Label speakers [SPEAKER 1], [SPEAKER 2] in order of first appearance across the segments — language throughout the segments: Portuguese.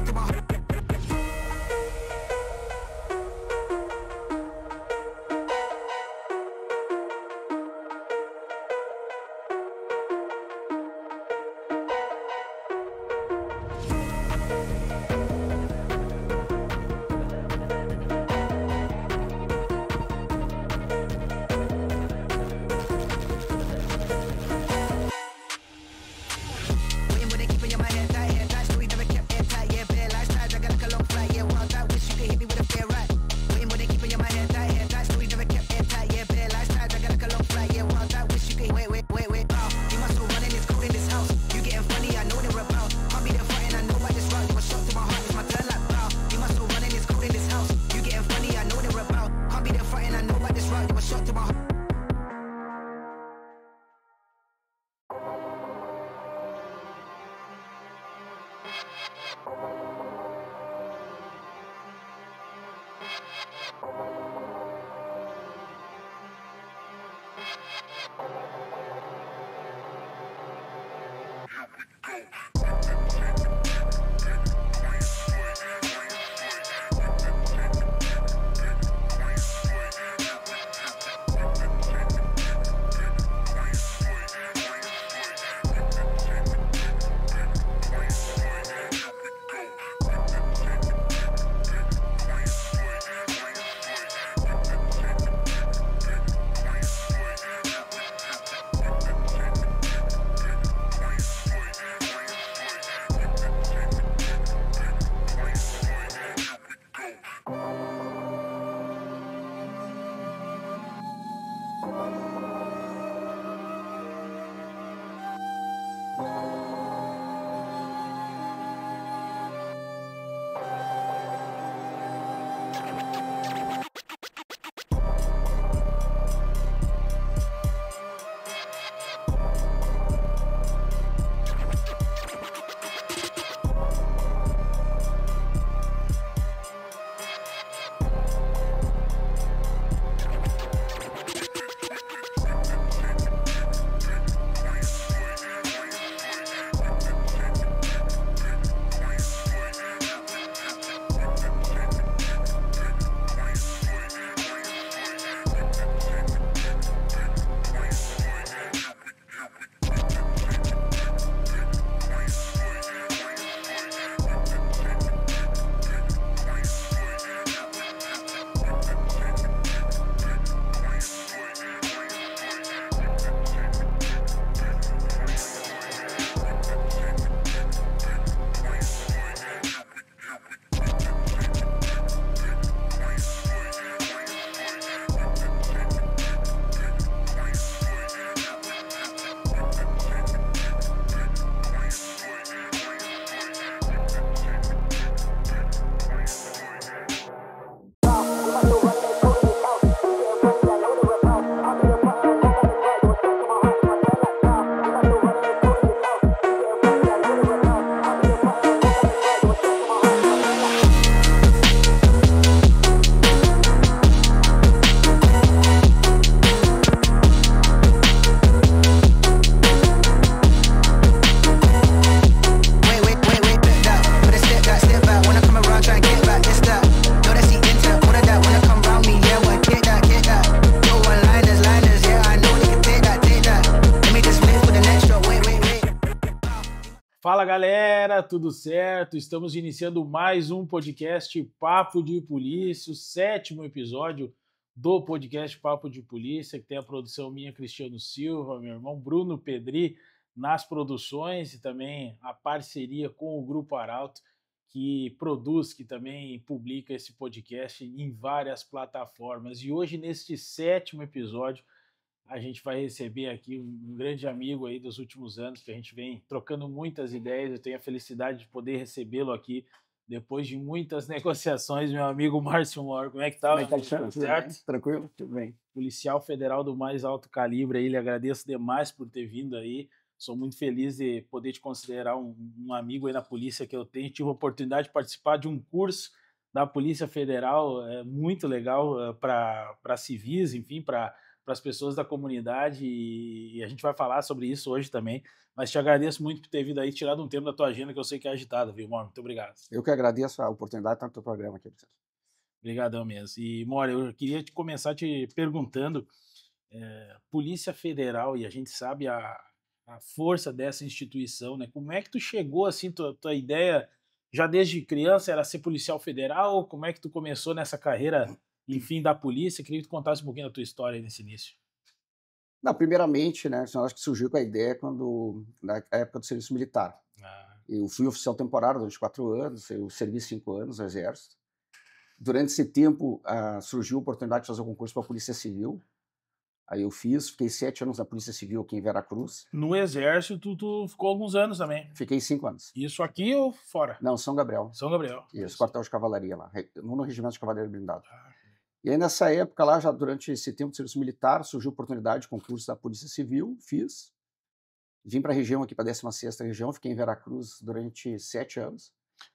[SPEAKER 1] shot to my heart.
[SPEAKER 2] Fala galera, tudo certo? Estamos iniciando mais um podcast Papo de Polícia, o 7º episódio do podcast Papo de Polícia, que tem a produção minha, Cristiano Silva, meu irmão Bruno Pedri nas produções e também a parceria com o Grupo Arauto, que produz, que também publica esse podcast em várias plataformas. E hoje, neste 7º episódio, a gente vai receber aqui um grande amigo aí dos últimos anos, que a gente vem trocando muitas ideias. Eu tenho a felicidade de poder recebê-lo aqui depois de muitas negociações, meu amigo Márcio Moro. Como é que tá?
[SPEAKER 3] Como é que tá, Cristiano? Tudo
[SPEAKER 2] certo?
[SPEAKER 3] bem? Tranquilo? Tudo bem.
[SPEAKER 2] Policial federal do mais alto calibre aí, lhe agradeço demais por ter vindo aí. Sou muito feliz de poder te considerar um amigo aí na polícia que eu tenho. Tive a oportunidade de participar de um curso da Polícia Federal, muito legal para civis, enfim, para as pessoas da comunidade e a gente vai falar sobre isso hoje também. Mas te agradeço muito por ter vindo aí, tirado um tempo da tua agenda que eu sei que é agitada, viu, Mora? Muito obrigado.
[SPEAKER 1] Eu que agradeço a oportunidade de estar no teu programa aqui, Vicente.
[SPEAKER 2] Obrigadão mesmo. E, Mora, eu queria começar te perguntando, Polícia Federal, e a gente sabe a força dessa instituição, né? Como é que tu chegou, assim, tua ideia, já desde criança, era ser policial federal? Como é que tu começou nessa carreira, enfim, da polícia? Queria que tu contasse um pouquinho da tua história aí nesse início.
[SPEAKER 1] Não, primeiramente, né, eu acho que surgiu com a ideia na época do serviço militar.
[SPEAKER 2] Ah,
[SPEAKER 1] Eu fui oficial temporário durante 4 anos, eu servi 5 anos no Exército. Durante esse tempo, surgiu a oportunidade de fazer o concurso para a Polícia Civil. Aí eu fiz, fiquei 7 anos na Polícia Civil aqui em Veracruz.
[SPEAKER 2] no Exército, tu ficou alguns anos também.
[SPEAKER 1] Fiquei 5 anos.
[SPEAKER 2] Isso aqui ou fora?
[SPEAKER 1] Não, São Gabriel.
[SPEAKER 2] São Gabriel.
[SPEAKER 1] Isso, quartel de cavalaria lá, no Regimento de Cavalaria Blindado.
[SPEAKER 2] Ah,
[SPEAKER 1] E aí nessa época lá, já durante esse tempo de serviço militar, surgiu a oportunidade de concurso da Polícia Civil, fiz. Vim para a região aqui, para a 16ª região, fiquei em Veracruz durante 7 anos.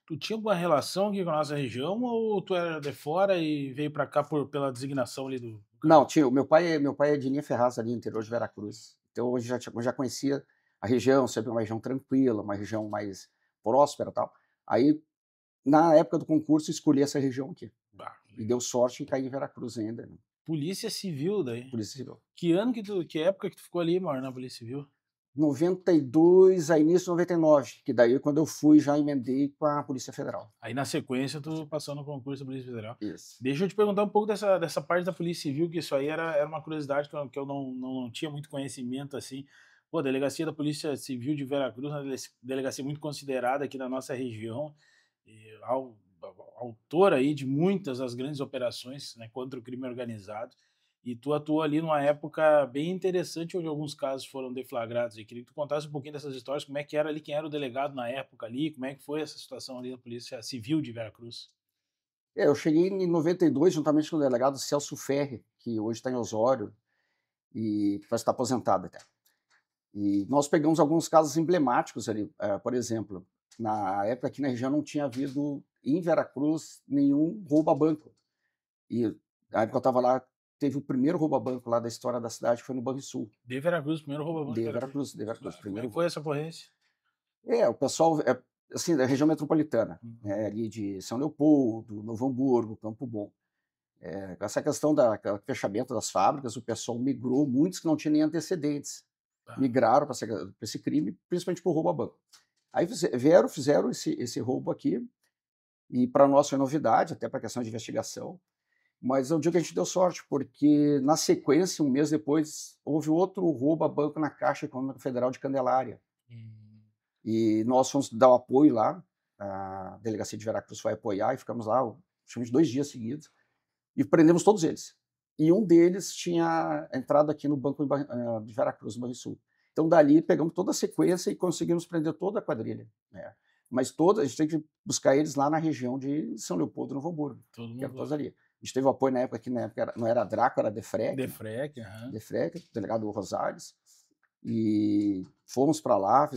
[SPEAKER 2] tu tinha alguma relação aqui com a nossa região ou tu era de fora e veio para cá pela designação ali do
[SPEAKER 1] Não, tinha, o meu pai é de Linha Ferraz, ali no interior de Veracruz. Então eu já conhecia a região, sempre uma região tranquila, uma região mais próspera e tal. Aí, na época do concurso, escolhi essa região aqui.
[SPEAKER 2] Ah,
[SPEAKER 1] E deu sorte em cair em Veracruz ainda, né?
[SPEAKER 2] Polícia Civil daí.
[SPEAKER 1] Polícia Civil.
[SPEAKER 2] Que ano que época que tu ficou ali, mano, na Polícia Civil?
[SPEAKER 1] 92 a início de 99, que daí quando eu fui já emendei com a Polícia Federal.
[SPEAKER 2] Aí na sequência tu passou no concurso da Polícia Federal.
[SPEAKER 1] Isso.
[SPEAKER 2] Deixa eu te perguntar um pouco dessa parte da Polícia Civil, que isso aí era uma curiosidade que eu não tinha muito conhecimento assim. Pô, Delegacia da Polícia Civil de Veracruz, uma delegacia muito considerada aqui na nossa região, e autora aí de muitas das grandes operações, né, contra o crime organizado. E tu atuou ali numa época bem interessante, onde alguns casos foram deflagrados. E queria que tu contasse um pouquinho dessas histórias, como é que era ali, quem era o delegado na época ali, como é que foi essa situação ali da Polícia Civil de Veracruz.
[SPEAKER 1] Eu cheguei em 92, juntamente com o delegado Celso Ferri, que hoje está em Osório, e vai estar aposentado até. E nós pegamos alguns casos emblemáticos ali, por exemplo, na época aqui na região não tinha havido em Veracruz nenhum roubo a banco. E na época eu estava lá, teve o primeiro roubo a banco lá da história da cidade, que foi no Banrisul.
[SPEAKER 2] De Veracruz, primeiro roubo de
[SPEAKER 1] De
[SPEAKER 2] Veracruz.
[SPEAKER 1] Veracruz, de Veracruz,
[SPEAKER 2] Como é
[SPEAKER 1] primeiro.
[SPEAKER 2] que foi essa ocorrência?
[SPEAKER 1] O pessoal, assim, da região metropolitana,
[SPEAKER 2] Uhum.
[SPEAKER 1] ali de São Leopoldo, Novo Hamburgo, Campo Bom. Essa questão do fechamento das fábricas, o pessoal migrou, muitos que não tinham nem antecedentes,
[SPEAKER 2] Tá.
[SPEAKER 1] migraram para esse crime, principalmente por roubo a banco. Aí fizeram esse roubo aqui, e para nós foi novidade, até para questão de investigação, mas eu digo que a gente deu sorte, porque na sequência, um mês depois, houve outro roubo a banco na Caixa Econômica Federal de Candelária. E nós fomos dar o apoio lá, a Delegacia de Veracruz foi apoiar, e ficamos lá, praticamente 2 dias seguidos, e prendemos todos eles. E um deles tinha entrado aqui no Banco de Veracruz, no Banrisul. Então, dali, pegamos toda a sequência e conseguimos prender toda a quadrilha, né? Mas a gente tem que buscar eles lá na região de São Leopoldo, Novo Hamburgo,
[SPEAKER 2] Todo
[SPEAKER 1] que eram
[SPEAKER 2] mundo
[SPEAKER 1] todos ali. A gente teve o apoio na época, que na época não era Draco, era Defrec, né?
[SPEAKER 2] Defrec, aham.
[SPEAKER 1] Defrec, delegado Rosales, e fomos para lá,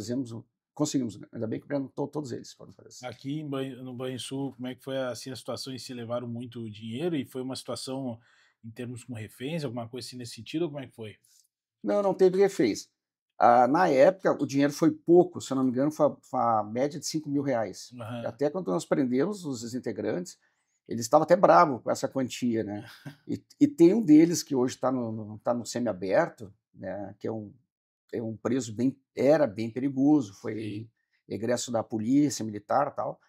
[SPEAKER 1] conseguimos, ainda bem que prendemos todos eles.
[SPEAKER 2] Aqui no Banrisul, como é que foi assim, a situação em si? Levaram muito dinheiro e foi uma situação em termos com reféns, alguma coisa assim nesse sentido, ou como é que foi?
[SPEAKER 1] Não teve reféns. Na época, o dinheiro foi pouco, se eu não me engano, foi a média de R$ 5.000.
[SPEAKER 2] Aham.
[SPEAKER 1] Até quando nós prendemos os integrantes, eles estavam até bravos com essa quantia, né? E tem um deles que hoje está no semiaberto, né? Que é um preso era bem perigoso, foi
[SPEAKER 2] Sim.
[SPEAKER 1] egresso da polícia militar e tal.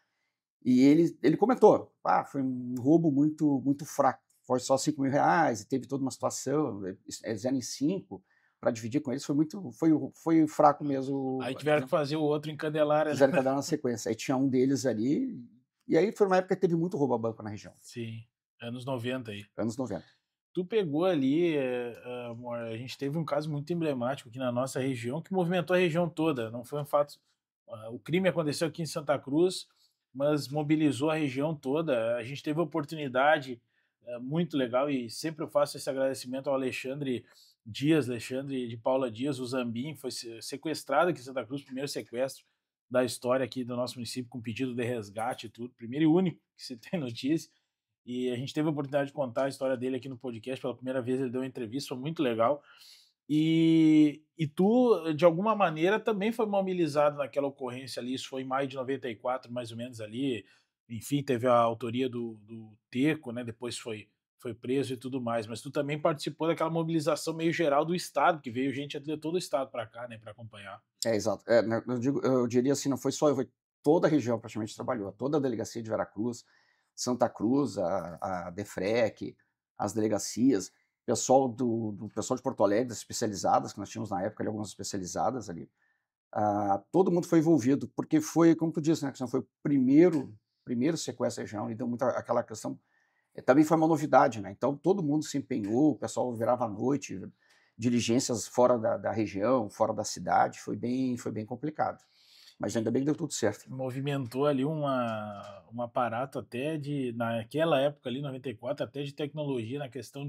[SPEAKER 1] E ele comentou, foi um roubo muito, muito fraco, foi só R$ 5.000, e teve toda uma situação, eles eram em 5, para dividir com eles foi fraco mesmo.
[SPEAKER 2] Aí tiveram que fazer o outro em Candelária, né?
[SPEAKER 1] Fizeram cada um na sequência. Aí tinha um deles ali, e aí foi uma época que teve muito roubo a banco na região.
[SPEAKER 2] Sim, anos 90 aí.
[SPEAKER 1] Anos 90.
[SPEAKER 2] Tu pegou ali, amor, a gente teve um caso muito emblemático aqui na nossa região, que movimentou a região toda, não foi um fato... O crime aconteceu aqui em Santa Cruz, mas mobilizou a região toda. A gente teve a oportunidade muito legal, e sempre eu faço esse agradecimento ao Alexandre de Paula Dias, o Zambim, foi sequestrado aqui em Santa Cruz, primeiro sequestro da história aqui do nosso município, com pedido de resgate e tudo, primeiro e único que se tem notícia. e a gente teve a oportunidade de contar a história dele aqui no podcast. Pela primeira vez ele deu uma entrevista, foi muito legal. E tu, de alguma maneira, também foi mobilizado naquela ocorrência ali. Isso foi em maio de 94, mais ou menos ali. Enfim, teve a autoria do Teco, né? Depois foi preso e tudo mais. Mas tu também participou daquela mobilização meio geral do Estado, que veio gente de todo o Estado para cá, né? Para acompanhar.
[SPEAKER 1] Exato. Né, eu diria assim, não foi só eu, foi toda a região praticamente trabalhou, toda a delegacia de Veracruz, Santa Cruz, a DEFREC, as delegacias, do pessoal de Porto Alegre, das especializadas, que nós tínhamos na época ali, algumas especializadas ali, todo mundo foi envolvido, porque foi, como tu disse, né, que foi o primeiro sequestro da região, e deu muita aquela questão, também foi uma novidade, né, então todo mundo se empenhou, o pessoal virava à noite, diligências fora da região, fora da cidade, foi bem complicado. Mas ainda bem que deu tudo certo.
[SPEAKER 2] Movimentou ali um aparato até naquela época ali, 94, até de tecnologia, na questão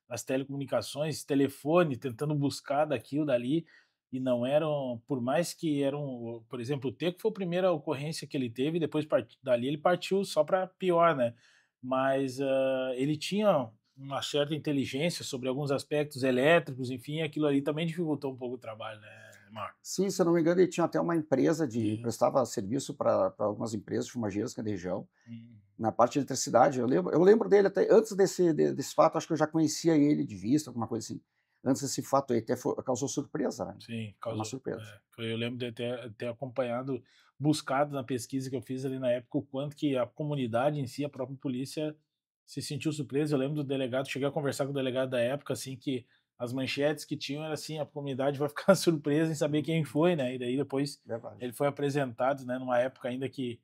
[SPEAKER 2] das telecomunicações, telefone, tentando buscar daquilo dali, e não eram, por mais que eram, por exemplo, o Teco foi a primeira ocorrência que ele teve, depois dali ele partiu só para pior, né? Mas ele tinha uma certa inteligência sobre alguns aspectos elétricos, enfim, aquilo ali também dificultou um pouco o trabalho, né, Marco?
[SPEAKER 1] Sim, se eu não me engano, ele tinha até uma empresa
[SPEAKER 2] Isso.
[SPEAKER 1] prestava serviço para algumas empresas fumageiras que é da região,
[SPEAKER 2] Hum.
[SPEAKER 1] na parte de eletricidade. Eu lembro dele até antes desse fato, acho que eu já conhecia ele de vista, alguma coisa assim. Antes desse fato aí, até causou surpresa, né?
[SPEAKER 2] Sim,
[SPEAKER 1] Foi uma
[SPEAKER 2] causou.
[SPEAKER 1] surpresa.
[SPEAKER 2] Eu lembro de ter acompanhado, buscado na pesquisa que eu fiz ali na época, o quanto que a comunidade em si, a própria polícia, se sentiu surpresa. Eu lembro do delegado, cheguei a conversar com o delegado da época, assim, que as manchetes que tinham era assim, a comunidade vai ficar surpresa em saber quem foi, né? E daí depois
[SPEAKER 1] Verdade.
[SPEAKER 2] ele foi apresentado, né, numa época ainda que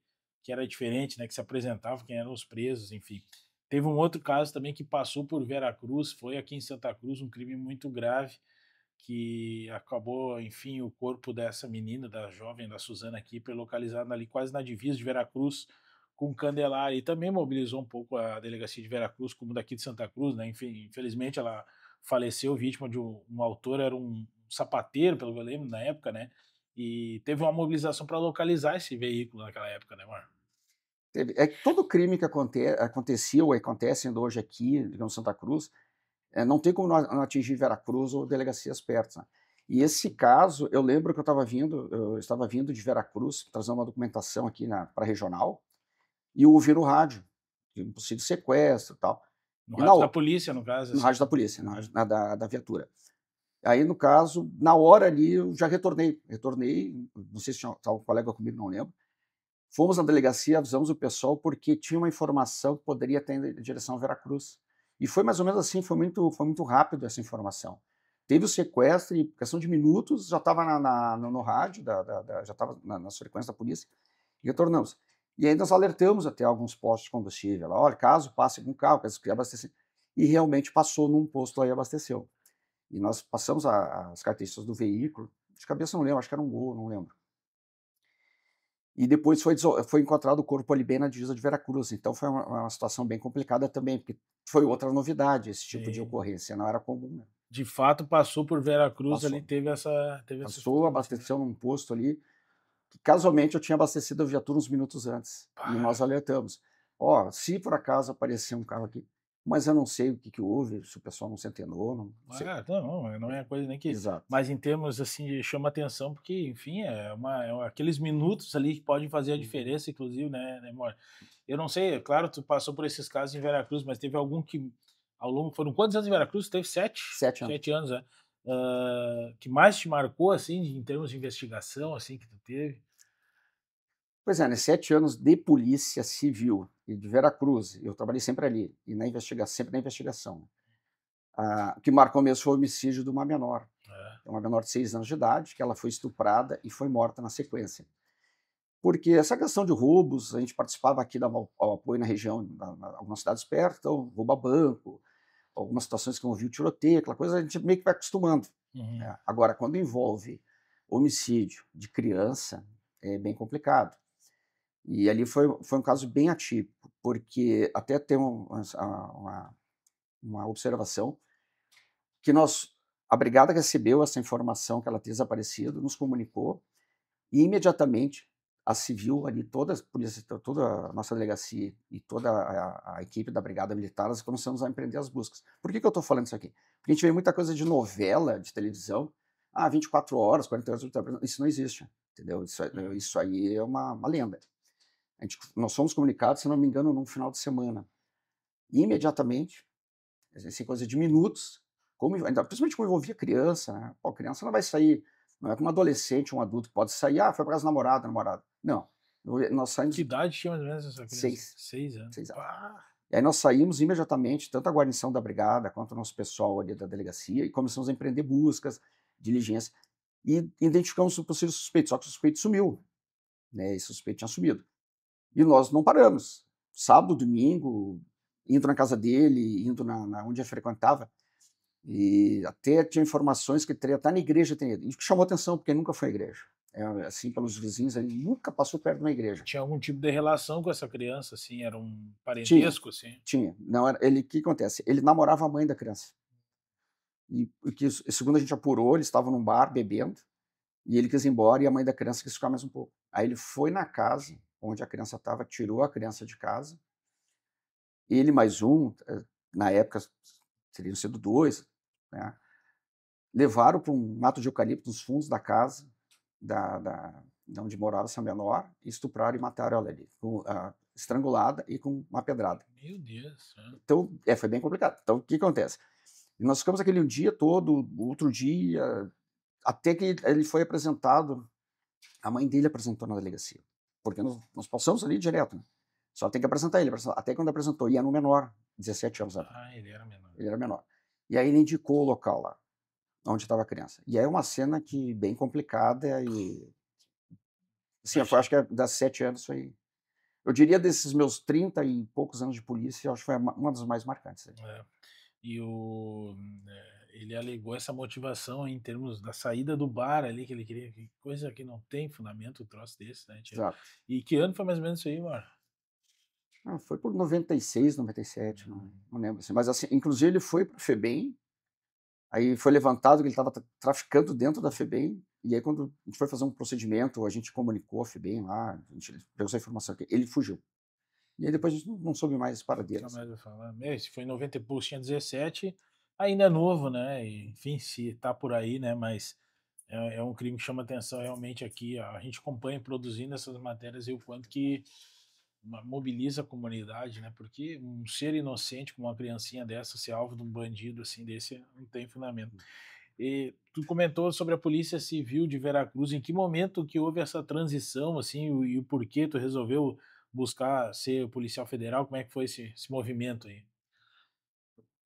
[SPEAKER 2] era diferente, né, que se apresentava quem eram os presos, enfim. Teve um outro caso também que passou por Veracruz, foi aqui em Santa Cruz, um crime muito grave, que acabou, enfim, o corpo dessa menina, da jovem, da Suzana Kipper, localizado ali quase na divisa de Veracruz com Candelária, e também mobilizou um pouco a delegacia de Veracruz, como daqui de Santa Cruz, né? Enfim, infelizmente ela faleceu vítima de um autor, era um sapateiro, pelo que eu lembro, na época, né? E teve uma mobilização para localizar esse veículo naquela época, né, Mar?
[SPEAKER 1] É que todo crime que acontecia ou acontece ainda hoje aqui, digamos, Santa Cruz, não tem como não atingir Veracruz ou delegacias perto, né? E esse caso, eu lembro que eu estava vindo de Veracruz, trazendo uma documentação aqui para a regional, e eu ouvi no rádio, de um possível sequestro e tal.
[SPEAKER 2] No
[SPEAKER 1] E na,
[SPEAKER 2] rádio da
[SPEAKER 1] ho-
[SPEAKER 2] polícia, no caso,
[SPEAKER 1] no
[SPEAKER 2] assim.
[SPEAKER 1] rádio da polícia, no rádio, da viatura. Aí, no caso, na hora ali, eu já retornei, não sei se estava um colega comigo, não lembro. Fomos na delegacia, avisamos o pessoal, porque tinha uma informação que poderia ter ido em direção a Veracruz. E foi mais ou menos assim, foi muito rápido essa informação. Teve o sequestro e, questão de minutos, já estava no rádio, já estava nas frequências da polícia, e retornamos. E aí nós alertamos até alguns postos de combustível. Lá, olha, caso passe com carro, caso queira abastecer. E realmente passou num posto lá e abasteceu. E nós passamos as características do veículo, de cabeça não lembro, acho que era um Gol, não lembro. E depois foi encontrado o corpo ali bem na divisa de Veracruz. Então foi uma situação bem complicada também, porque foi outra novidade esse tipo de
[SPEAKER 2] Sim.
[SPEAKER 1] ocorrência, não era comum, né?
[SPEAKER 2] De fato, passou por Veracruz ali,
[SPEAKER 1] Passou.
[SPEAKER 2] teve essa
[SPEAKER 1] Passou,
[SPEAKER 2] ocorrência, né?
[SPEAKER 1] abasteceu num posto ali, que casualmente eu tinha abastecido a viatura uns minutos antes. E
[SPEAKER 2] Pá.
[SPEAKER 1] nós alertamos. Ó, se por acaso aparecer um carro aqui, mas eu não sei o que houve, se o pessoal não se antenou, não sei.
[SPEAKER 2] Não é coisa nem que.
[SPEAKER 1] Exato.
[SPEAKER 2] Mas em termos assim, chama atenção, porque, enfim, aqueles minutos ali que podem fazer a
[SPEAKER 1] Uhum.
[SPEAKER 2] diferença, inclusive, né, Mor? Eu não sei, é claro, tu passou por esses casos em Veracruz, mas teve algum que, ao longo. Foram quantos anos em Veracruz? Teve 7?
[SPEAKER 1] 7 anos.
[SPEAKER 2] 7 anos, né? Que mais te marcou, assim, em termos de investigação, assim, que tu teve?
[SPEAKER 1] Pois é, nesses 7 anos de polícia civil e de Veracruz, eu trabalhei sempre ali, e sempre na investigação. O que marcou mesmo foi o homicídio de uma menor.
[SPEAKER 2] É.
[SPEAKER 1] Uma menor de 6 anos de idade, que ela foi estuprada e foi morta na sequência. Porque essa questão de roubos, a gente participava aqui ao apoio na região, algumas cidades perto, então rouba banco, algumas situações que envolviam tiroteio, aquela coisa, a gente meio que vai acostumando,
[SPEAKER 2] Uhum.
[SPEAKER 1] né? Agora, quando envolve homicídio de criança, é bem complicado. E ali foi um caso bem atípico, porque até tem uma observação que a brigada recebeu essa informação que ela tinha desaparecido, nos comunicou, e imediatamente a civil ali, toda a nossa delegacia e toda a equipe da Brigada Militar, nós começamos a empreender as buscas. Por que eu estou falando isso aqui? Porque a gente vê muita coisa de novela, de televisão, 24 horas, 40 horas, isso não existe, entendeu? Isso aí é uma lenda. Nós fomos comunicados, se não me engano, num final de semana. E imediatamente, assim, coisa de minutos, principalmente como envolvia criança, né? Pô, criança não vai sair, não é como um adolescente, um adulto que pode sair, foi para casa do namorado. Não. Nós saímos.
[SPEAKER 2] Que idade tinha mais ou menos essa criança?
[SPEAKER 1] 6
[SPEAKER 2] anos.
[SPEAKER 1] 6 anos. E aí nós saímos imediatamente, tanto a guarnição da brigada quanto o nosso pessoal ali da delegacia, e começamos a empreender buscas, diligência, e identificamos o possível suspeito, só que o suspeito sumiu, né? Esse suspeito tinha sumido. E nós não paramos. Sábado, domingo, indo na casa dele, indo na onde ele frequentava, e até tinha informações que ele teria estar na igreja. Isso que chamou atenção, porque ele nunca foi à igreja. Assim, pelos vizinhos, ele nunca passou perto de uma igreja.
[SPEAKER 2] Tinha algum tipo de relação com essa criança, assim? Era um parentesco, assim?
[SPEAKER 1] Tinha. Não, o que acontece? Ele namorava a mãe da criança. E segundo a gente apurou, eles estavam num bar bebendo, e ele quis ir embora, e a mãe da criança quis ficar mais um pouco. Aí ele foi na casa onde a criança estava, tirou a criança de casa, ele mais um, na época teriam sido 2, né? Levaram para um mato de eucalipto nos fundos da casa, de onde morava essa menor, e estupraram e mataram ela ali, estrangulada e com uma pedrada.
[SPEAKER 2] Meu Deus.
[SPEAKER 1] Então, foi bem complicado. Então, o que acontece? Nós ficamos aquele dia todo, outro dia, até que ele foi apresentado, a mãe dele apresentou na delegacia, porque nós passamos ali direto, né? Só tem que apresentar ele, até quando apresentou, e era um menor, 17 anos.
[SPEAKER 2] Ele era menor.
[SPEAKER 1] Ele era menor. E aí ele indicou o local lá, onde estava a criança. E aí é uma cena que bem complicada e... Assim, eu acho que das 7 anos foi... Eu diria desses meus 30 e poucos anos de polícia, eu acho que foi uma das mais marcantes.
[SPEAKER 2] E ele alegou essa motivação em termos da saída do bar ali, que ele queria, que coisa que não tem fundamento, o troço desse, né?
[SPEAKER 1] Exato.
[SPEAKER 2] E que ano foi mais ou menos isso aí, mano?
[SPEAKER 1] Foi por 96, 97, não lembro. Assim. Mas, assim, inclusive, ele foi para a FEBEM, aí foi levantado que ele estava traficando dentro da FEBEM, e aí quando a gente foi fazer um procedimento, a gente comunicou a FEBEM lá, a gente pegou essa informação aqui, ele fugiu. E aí depois a gente não soube mais para dele.
[SPEAKER 2] Nunca mais vai falar. Se foi em 90 e poucos, tinha 17, ainda é novo, né? E, enfim, se tá por aí, né? Mas é um crime que chama atenção realmente aqui. A gente acompanha produzindo essas matérias e o quanto que mobiliza a comunidade, né? Porque um ser inocente como uma criancinha dessa ser alvo de um bandido assim desse não tem fundamento. E tu comentou sobre a Polícia Civil de Veracruz. Em que momento que houve essa transição, assim, e o porquê tu resolveu buscar ser policial federal? Como é que foi esse movimento aí?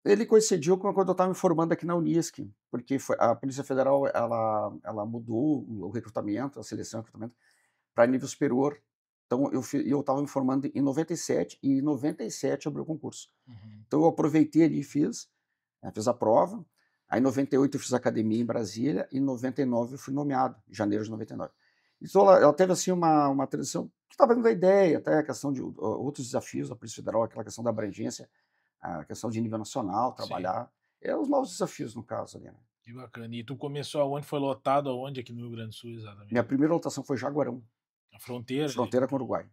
[SPEAKER 1] Ele coincidiu com quando eu estava me formando aqui na Unisc, porque a Polícia Federal ela mudou o recrutamento, a seleção, para nível superior. Então eu estava me formando em 97, e em 97 abriu o concurso. Então eu aproveitei ali e fiz a prova. Aí em 98 eu fiz academia em Brasília, e em 99 eu fui nomeado, em janeiro de 99. Então ela teve assim uma transição que estava dando a ideia, até a questão de outros desafios da Polícia Federal, aquela questão da abrangência, a questão de nível nacional, trabalhar. Os novos desafios, no caso ali, né?
[SPEAKER 2] Que bacana. E tu começou aonde? Foi lotado aonde aqui no Rio Grande do Sul, exatamente?
[SPEAKER 1] Minha primeira lotação foi Jaguarão.
[SPEAKER 2] A fronteira?
[SPEAKER 1] Fronteira com o Uruguai.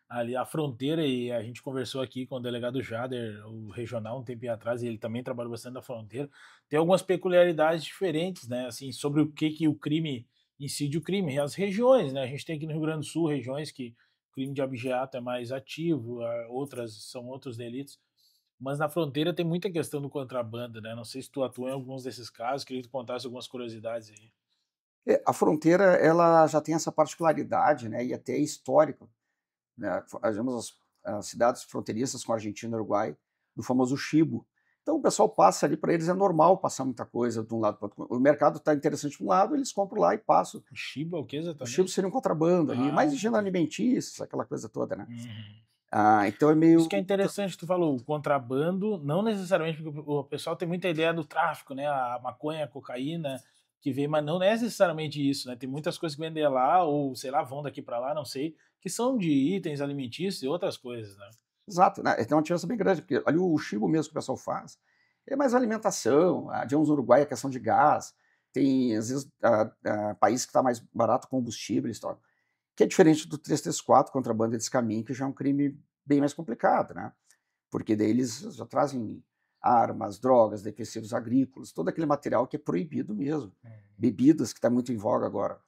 [SPEAKER 2] Ali a fronteira, e a gente conversou aqui com o delegado Jader, o regional, um tempinho atrás, e ele também trabalha bastante na fronteira. Tem algumas peculiaridades diferentes, né? Assim, sobre o que o crime incide o crime. As regiões, né? A gente tem aqui no Rio Grande do Sul regiões que o crime de abigeato é mais ativo, outras são outros delitos. Mas na fronteira tem muita questão do contrabando, né? Não sei se tu atua em alguns desses casos, queria que tu contasse algumas curiosidades aí.
[SPEAKER 1] A fronteira, ela já tem essa particularidade, né? E até histórico, né? As cidades fronteiriças com a Argentina e Uruguai, do famoso Chibo. Então o pessoal passa ali, para eles é normal passar muita coisa de um lado para o outro. O mercado está interessante para um lado, eles compram lá e passam.
[SPEAKER 2] O Chibo é o que exatamente?
[SPEAKER 1] O Chibo seria um contrabando ali, mais higiene alimentícia, aquela coisa toda, né? Então é meio...
[SPEAKER 2] Isso que é interessante, tu falou, o contrabando, não necessariamente, porque o pessoal tem muita ideia do tráfico, né? A maconha, a cocaína, que vem, mas não necessariamente isso, né? Tem muitas coisas que vendem lá, ou sei lá, vão daqui para lá, não sei, que são de itens alimentícios e outras coisas, né?
[SPEAKER 1] Exato, né? Tem uma diferença bem grande, porque ali o Chibo mesmo que o pessoal faz é mais alimentação, digamos, no Uruguai a questão de gás, tem às vezes país que está mais barato combustíveis e tal. que é diferente do 334, contrabando e descaminho, que já é um crime bem mais complicado, né? Porque daí eles já trazem armas, drogas, defensivos agrícolas, todo aquele material que é proibido mesmo. Bebidas, que está muito em voga agora.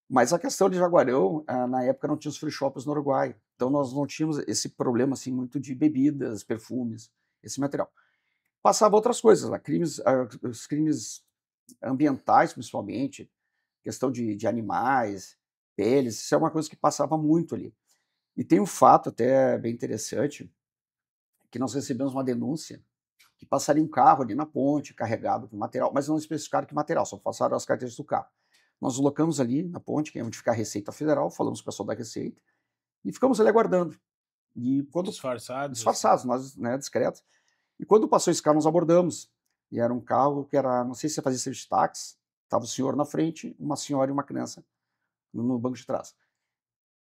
[SPEAKER 1] Mas a questão de Jaguarão, na época não tinha os free shops no Uruguai. Então nós não tínhamos esse problema assim, muito de bebidas, perfumes, esse material. Passava outras coisas lá, os crimes ambientais principalmente, questão de animais, peles, isso é uma coisa que passava muito ali. E tem um fato até bem interessante, que nós recebemos uma denúncia que passaria um carro ali na ponte, carregado com material, mas não especificaram que material, só passaram as carteiras do carro. Nós nos locamos ali na ponte, que é onde fica a Receita Federal, falamos com o pessoal da Receita, e ficamos ali aguardando. E quando,
[SPEAKER 2] Disfarçados,
[SPEAKER 1] disfarçados, nós, né, discretos. E quando passou esse carro, nós abordamos. E era um carro que era, não sei se você fazia serviço de táxi, estava o senhor na frente, uma senhora e uma criança no banco de trás.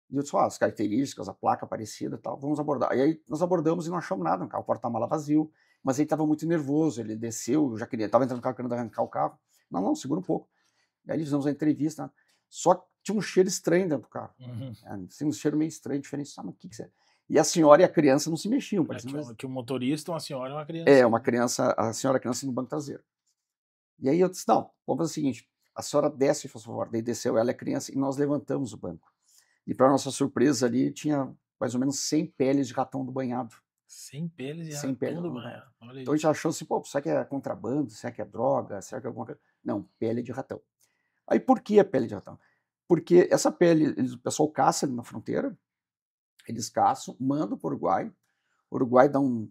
[SPEAKER 1] E eu disse, as características, a placa parecida e tal, vamos abordar. E aí nós abordamos e não achamos nada no carro, o porta-mala vazio, mas ele estava muito nervoso, ele desceu, já queria, estava entrando no carro querendo arrancar o carro. Não, segura um pouco. E aí fizemos a entrevista, né? Só que tinha um cheiro estranho dentro do carro. Assim, um cheiro meio estranho, diferente. Mas o que é? E a senhora e a criança não se mexiam.
[SPEAKER 2] Que o motorista, uma senhora e uma criança.
[SPEAKER 1] Uma criança, a senhora e a criança no banco traseiro. E aí eu disse, não, vamos fazer o seguinte, a senhora desce, por favor. Daí desceu ela e a criança e nós levantamos o banco. E para nossa surpresa ali, tinha mais ou menos 100 peles de ratão do banhado.
[SPEAKER 2] 100 peles de
[SPEAKER 1] ratão
[SPEAKER 2] pele do banhado.
[SPEAKER 1] Então a gente achou assim, será que é contrabando? Será que é droga? Será que é alguma coisa? Não, pele de ratão. Aí por que a pele de ratão? Porque essa pele, o pessoal caça ali na fronteira, eles caçam, mandam para o Uruguai dá um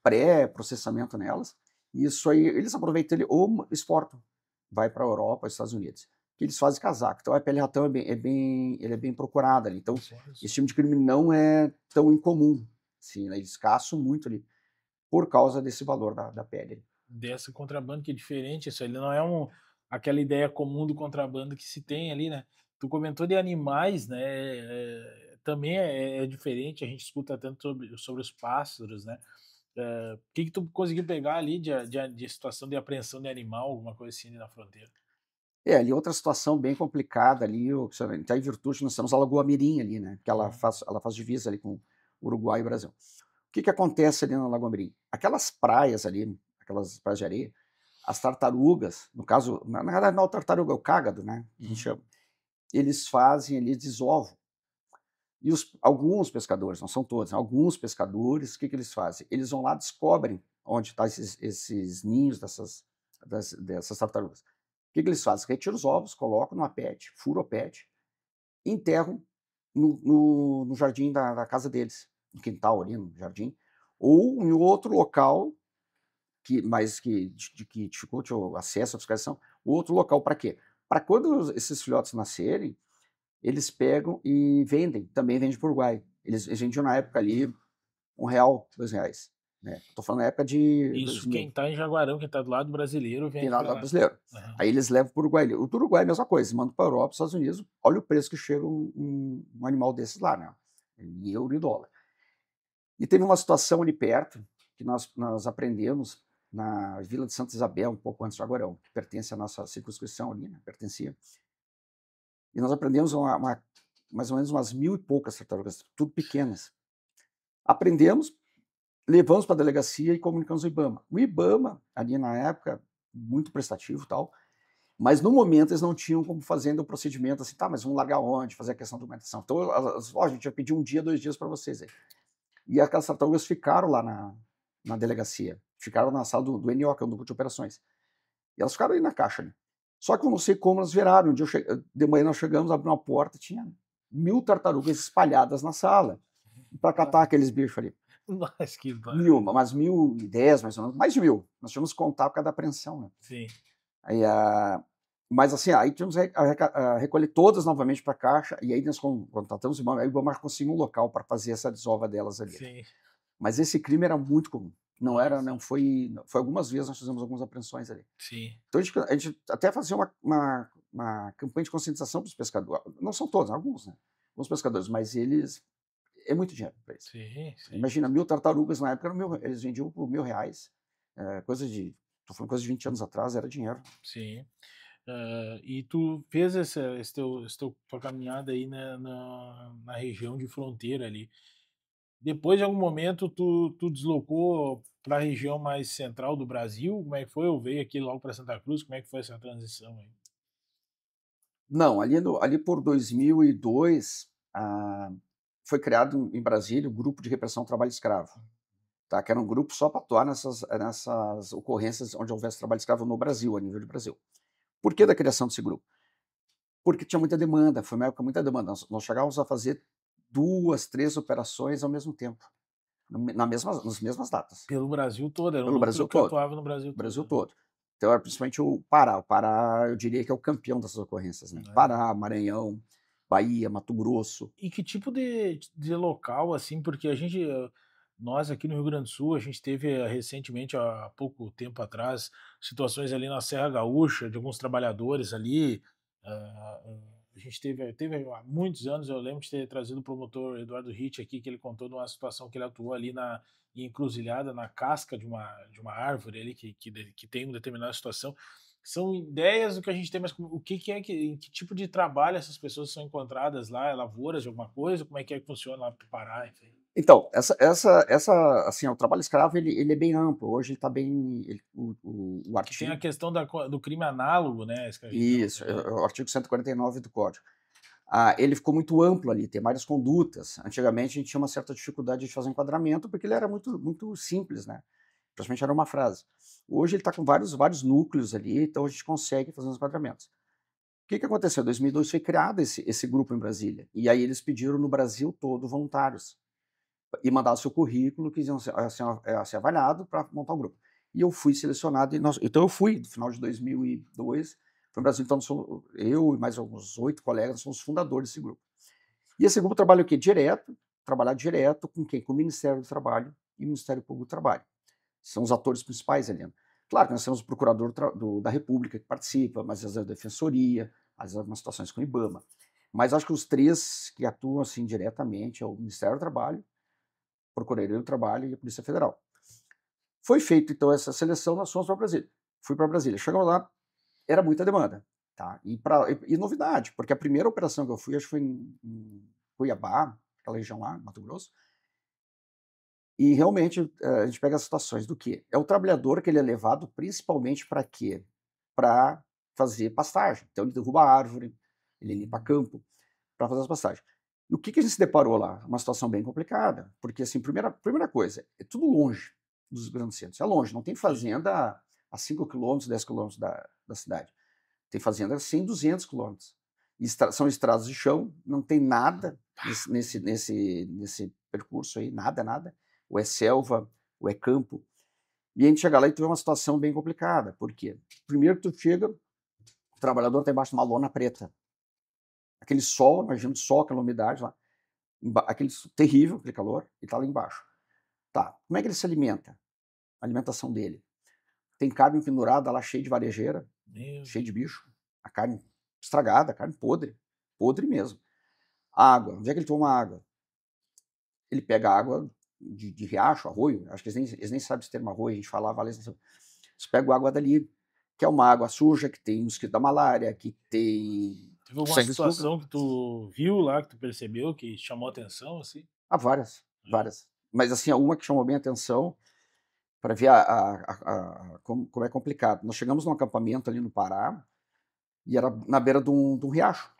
[SPEAKER 1] pré-processamento nelas, e isso aí eles aproveitam ele ou exportam, vai para a Europa, os Estados Unidos, que eles fazem casaco. Então a pele de ratão ele é bem procurada ali. Então esse tipo de crime não é tão incomum, assim, né? Eles caçam muito ali por causa desse valor da pele.
[SPEAKER 2] Desse contrabando que é diferente, isso ele não é aquela ideia comum do contrabando que se tem ali, né? Tu comentou de animais, né? Também é diferente, a gente escuta tanto sobre os pássaros, né? O que tu conseguiu pegar ali de situação de apreensão de animal, alguma coisa assim na fronteira?
[SPEAKER 1] Ali outra situação bem complicada ali, tá em virtude, nós temos a Lagoa Mirim ali, né? Que ela faz divisa ali com Uruguai e Brasil. O que acontece ali na Lagoa Mirim? Aquelas praias ali, aquelas praias de areia, as tartarugas, no caso, na verdade não é o tartaruga, é o cágado, né? A gente chama. Eles fazem ali desovo. E alguns pescadores, não são todos, alguns pescadores, o que eles fazem? Eles vão lá, descobrem onde estão esses ninhos dessas tartarugas. O que eles fazem? Retiram os ovos, colocam numa PET, furam a PET, e enterram no jardim da casa deles, no quintal ali, no jardim, ou em outro local que dificulte o acesso à fiscalização. Outro local para quê? Para quando esses filhotes nascerem, eles pegam e vendem, também vendem para o Uruguai. Eles vendiam na época ali R$1, R$2. Né? Estou falando na época de.
[SPEAKER 2] Isso 2000. Quem está em Jaguarão, quem está do lado brasileiro, vende.
[SPEAKER 1] Tem lado brasileiro. Aí eles levam para o Uruguai. O do Uruguai é a mesma coisa, mandam para a Europa, Estados Unidos. Olha o preço que chega um animal desses lá, né? Em euro e dólar. E teve uma situação ali perto, que nós aprendemos na Vila de Santa Isabel, um pouco antes de Jaguarão, que pertence à nossa circunscrição ali, né? Pertencia. E nós aprendemos mais ou menos umas 1000 e poucas tartarugas, tudo pequenas. Aprendemos, levamos para a delegacia e comunicamos ao IBAMA. O IBAMA, ali na época, muito prestativo e tal, mas no momento eles não tinham como fazer o procedimento assim, tá, mas vamos largar onde, fazer a questão da documentação. Então, a gente vai pedir 1 dia, 2 dias para vocês aí. E aquelas tartarugas ficaram lá na delegacia, ficaram na sala do NO, que é o Núcleo de Operações. E elas ficaram ali na caixa ali. Só que eu não sei como elas viraram. Um dia de manhã nós chegamos, abrimos uma porta, tinha 1000 tartarugas espalhadas na sala para catar aqueles bichos ali.
[SPEAKER 2] Mas que
[SPEAKER 1] umas 1010, mais ou menos, mais de 1000. Nós tivemos que contar por causa da apreensão, né?
[SPEAKER 2] Sim.
[SPEAKER 1] Aí, mas assim, aí tivemos a recolher todas novamente para a caixa, e aí nós contratamos o IBAMA, aí o IBAMA conseguiu um local para fazer essa desova delas ali.
[SPEAKER 2] Sim.
[SPEAKER 1] Mas esse crime era muito comum. Foi algumas vezes nós fizemos algumas apreensões ali.
[SPEAKER 2] Sim.
[SPEAKER 1] Então a gente até fazia uma campanha de conscientização para os pescadores. Não são todos, alguns, né? Alguns pescadores, mas eles é muito dinheiro para eles.
[SPEAKER 2] Sim.
[SPEAKER 1] Imagina, 1000 tartarugas na época, eles vendiam por R$1.000. Estou falando coisa de 20 anos atrás, era dinheiro.
[SPEAKER 2] Sim. E tu fez tua caminhada aí na região de fronteira ali. Depois, de algum momento, tu deslocou para a região mais central do Brasil? Como é que foi? Ou veio aqui logo para Santa Cruz? Como é que foi essa transição aí?
[SPEAKER 1] Não, ali por 2002, foi criado em Brasília o Grupo de Repressão ao Trabalho Escravo, tá? Que era um grupo só para atuar nessas ocorrências onde houvesse trabalho escravo no Brasil, a nível de Brasil. Por que da criação desse grupo? Porque tinha muita demanda, foi uma época muita demanda. Nós chegávamos a fazer 2, 3 operações ao mesmo tempo, nas mesmas datas,
[SPEAKER 2] Pelo Brasil todo, era um
[SPEAKER 1] pelo
[SPEAKER 2] núcleo
[SPEAKER 1] Brasil
[SPEAKER 2] que
[SPEAKER 1] todo.
[SPEAKER 2] atuava no Brasil
[SPEAKER 1] Brasil
[SPEAKER 2] todo, né?
[SPEAKER 1] todo. Então era principalmente o Pará. O Pará, eu diria que é o campeão dessas ocorrências, né? Pará, Maranhão, Bahia, Mato Grosso.
[SPEAKER 2] E que tipo de local, assim, porque nós aqui no Rio Grande do Sul, a gente teve recentemente, há pouco tempo atrás, situações ali na Serra Gaúcha, de alguns trabalhadores ali. A gente teve há muitos anos, eu lembro de ter trazido o promotor Eduardo Ritt aqui, que ele contou de uma situação que ele atuou ali em encruzilhada, na casca de uma árvore ali, que tem uma determinada situação. São ideias do que a gente tem, mas o em que tipo de trabalho essas pessoas são encontradas lá? É lavouras de alguma coisa? Como é que funciona lá para o Pará? Enfim.
[SPEAKER 1] Então, assim, o trabalho escravo ele é bem amplo. Hoje ele está bem, o
[SPEAKER 2] Que tem a
[SPEAKER 1] artigo.
[SPEAKER 2] questão do crime análogo, né? A escravidão.
[SPEAKER 1] Isso, é o artigo 149 do Código. Ele ficou muito amplo ali, tem várias condutas. Antigamente a gente tinha uma certa dificuldade de fazer enquadramento porque ele era muito, muito simples, né? Praticamente era uma frase. Hoje ele está com vários núcleos ali, então a gente consegue fazer os enquadramentos. O que aconteceu? Em 2002 foi criado esse grupo em Brasília. E aí eles pediram no Brasil todo voluntários. E mandaram seu currículo que iam ser avaliado para montar um grupo. E eu fui selecionado. Então eu fui, no final de 2002, para o Brasil. Então eu e mais alguns 8 colegas somos fundadores desse grupo. E esse grupo trabalha o quê? Trabalhar direto com quem? Com o Ministério do Trabalho e o Ministério Público do Trabalho. São os atores principais ali. Claro que nós temos o procurador da República que participa, mas às vezes a Defensoria, às vezes algumas situações com o IBAMA. Mas acho que os 3 que atuam assim diretamente é o Ministério do Trabalho, a Procuradoria do Trabalho e a Polícia Federal. Foi feita então essa seleção, nós fomos para Brasília. Fui para Brasília. Chegamos lá, era muita demanda. Tá? E novidade, porque a primeira operação que eu fui, acho que foi em Cuiabá, aquela região lá, Mato Grosso. E realmente a gente pega as situações do quê? É o trabalhador que ele é levado principalmente para quê? Para fazer pastagem. Então ele derruba a árvore, ele limpa campo para fazer as pastagens. E o que a gente se deparou lá? Uma situação bem complicada, porque assim, primeira coisa, é tudo longe dos grandes centros. É longe, não tem fazenda a 5 quilômetros, 10 quilômetros da cidade. Tem fazenda a 100, 200 quilômetros. São estradas de chão, não tem nada nesse percurso aí, nada. Ou é selva, ou é campo. E a gente chega lá e tem uma situação bem complicada. Por quê? Primeiro que tu chega, o trabalhador está embaixo de uma lona preta. Aquele sol, imagina o sol, aquela umidade lá, aquele terrível, aquele calor, e está lá embaixo. Tá, como é que ele se alimenta? A alimentação dele. Tem carne pendurada lá cheia de varejeira, cheia de bicho. A carne estragada, a carne podre mesmo. Água, onde é que ele toma água? Ele pega água de riacho, arroio, acho que eles nem sabem esse termo arroio, a gente falava, eles pegam água dali, que é uma água suja, que tem mosquito da malária, que tem...
[SPEAKER 2] Teve alguma situação que tu viu lá, que tu percebeu, que chamou atenção, assim?
[SPEAKER 1] Várias. Mas assim, uma que chamou bem a atenção, para ver como é complicado. Nós chegamos num acampamento ali no Pará, e era na beira de um riacho.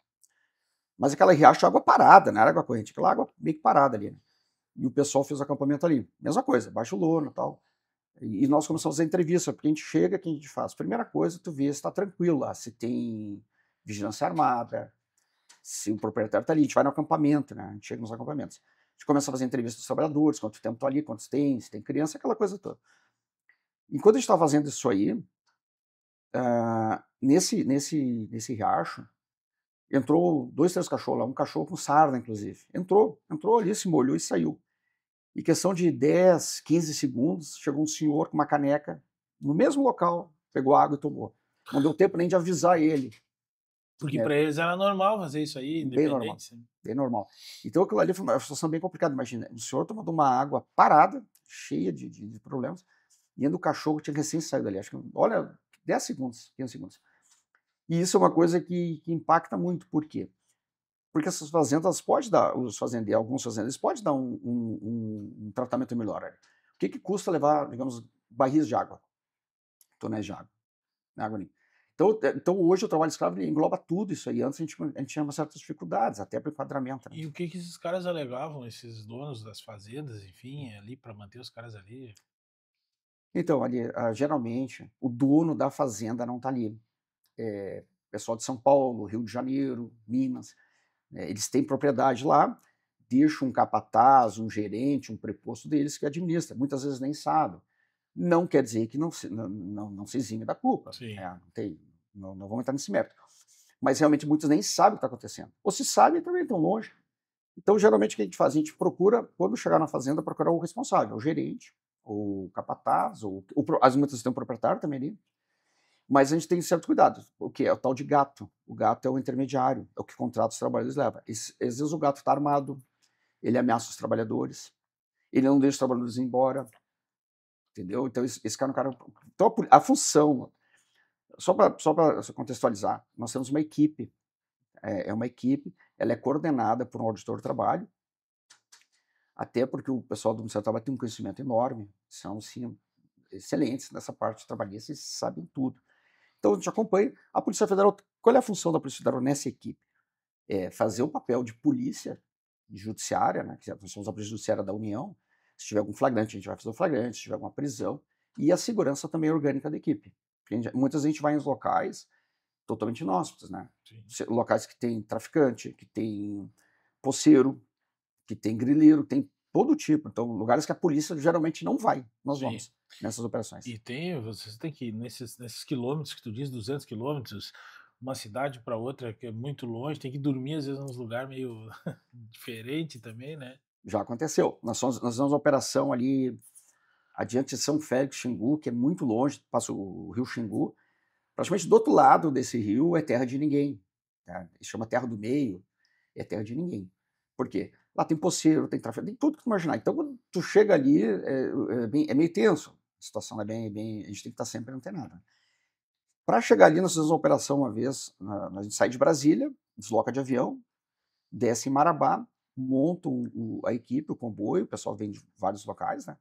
[SPEAKER 1] Mas aquela riacho é água parada, não era água corrente, aquela água meio que parada ali. Né? E o pessoal fez o acampamento ali. Mesma coisa, baixo lona e tal. E nós começamos a fazer entrevista, porque a gente chega, o que a gente faz? Primeira coisa, tu vê se está tranquilo lá, se tem vigilância armada, se o proprietário está ali, a gente vai no acampamento, né? A gente chega nos acampamentos. A gente começa a fazer entrevista dos trabalhadores, quanto tempo estão ali, quantos tem, se tem criança, aquela coisa toda. Enquanto a gente estava fazendo isso aí, nesse riacho, entrou 2, 3 cachorros lá, um cachorro com sarna, inclusive. Entrou ali, se molhou e saiu. E questão de 10, 15 segundos, chegou um senhor com uma caneca no mesmo local, pegou água e tomou. Não deu tempo nem de avisar ele.
[SPEAKER 2] Porque para eles era normal fazer isso aí,
[SPEAKER 1] bem normal,
[SPEAKER 2] independente.
[SPEAKER 1] bem normal. Então aquilo ali foi uma situação bem complicada. Imagina, o senhor tomando uma água parada, cheia de problemas, e ainda o cachorro tinha recém saído dali. Acho que, olha, 10 segundos, 15 segundos. E isso é uma coisa que impacta muito. Por quê? Porque essas fazendas podem dar, alguns fazendeiros podem dar um tratamento melhor. O que custa levar, digamos, barris de água, tonéis de água, água limpa? Então hoje o trabalho escravo engloba tudo isso aí. Antes a gente tinha umas certas dificuldades, até para o enquadramento. Né?
[SPEAKER 2] E o que esses caras alegavam, esses donos das fazendas, enfim, ali para manter os caras ali?
[SPEAKER 1] Então, ali, geralmente, o dono da fazenda não está ali. Pessoal de São Paulo, Rio de Janeiro, Minas, eles têm propriedade lá, deixam um capataz, um gerente, um preposto deles que administra. Muitas vezes nem sabe. Não quer dizer que não se exime da culpa. Não vamos entrar nesse mérito. Mas realmente muitos nem sabem o que está acontecendo. Ou se sabem, também estão longe. Então, geralmente, o que a gente faz? A gente procura, quando chegar na fazenda, procurar o responsável, o gerente, o capataz, às vezes tem um proprietário também ali. Mas a gente tem certo cuidado. O que é o tal de gato? O gato é o intermediário, é o que contrata os trabalhadores leva. Às vezes o gato está armado, ele ameaça os trabalhadores, ele não deixa os trabalhadores ir embora, entendeu? Então esse cara é um cara. Então a função, só para contextualizar, nós temos uma equipe. É uma equipe, ela é coordenada por um auditor do trabalho, até porque o pessoal do Ministério do Trabalho tem um conhecimento enorme, são sim excelentes nessa parte trabalhista e sabem tudo. Então a gente acompanha. A Polícia Federal, qual é a função da Polícia Federal nessa equipe? É fazer o papel de polícia judiciária, né, que nós somos a Polícia Judiciária da União. Se tiver algum flagrante, a gente vai fazer o flagrante, se tiver alguma prisão. E a segurança também orgânica da equipe. Muitas vezes a gente vai em locais totalmente inóspitos, né? Sim. Locais que tem traficante, que tem poceiro, que tem grileiro, tem todo tipo. Então, lugares que a polícia geralmente não vai. Nós Sim. vamos nessas operações.
[SPEAKER 2] E você tem que ir nesses quilômetros que tu diz, 200 quilômetros, uma cidade para outra que é muito longe, tem que dormir às vezes num lugar meio diferente também, né?
[SPEAKER 1] Já aconteceu. Nós fizemos uma operação ali adiante de São Félix, Xingu, que é muito longe, passa o rio Xingu. Praticamente do outro lado desse rio é terra de ninguém. Tá? Chama Terra do Meio, é terra de ninguém. Por quê? Lá tem poceiro, tem tráfego, tem tudo que tu imaginar. Então, quando tu chega ali, é meio tenso. A situação é bem. A gente tem que estar sempre antenado. Para chegar ali, nós fizemos uma operação uma vez. A gente sai de Brasília, desloca de avião, desce em Marabá, monta a equipe, o comboio, o pessoal vem de vários locais, né?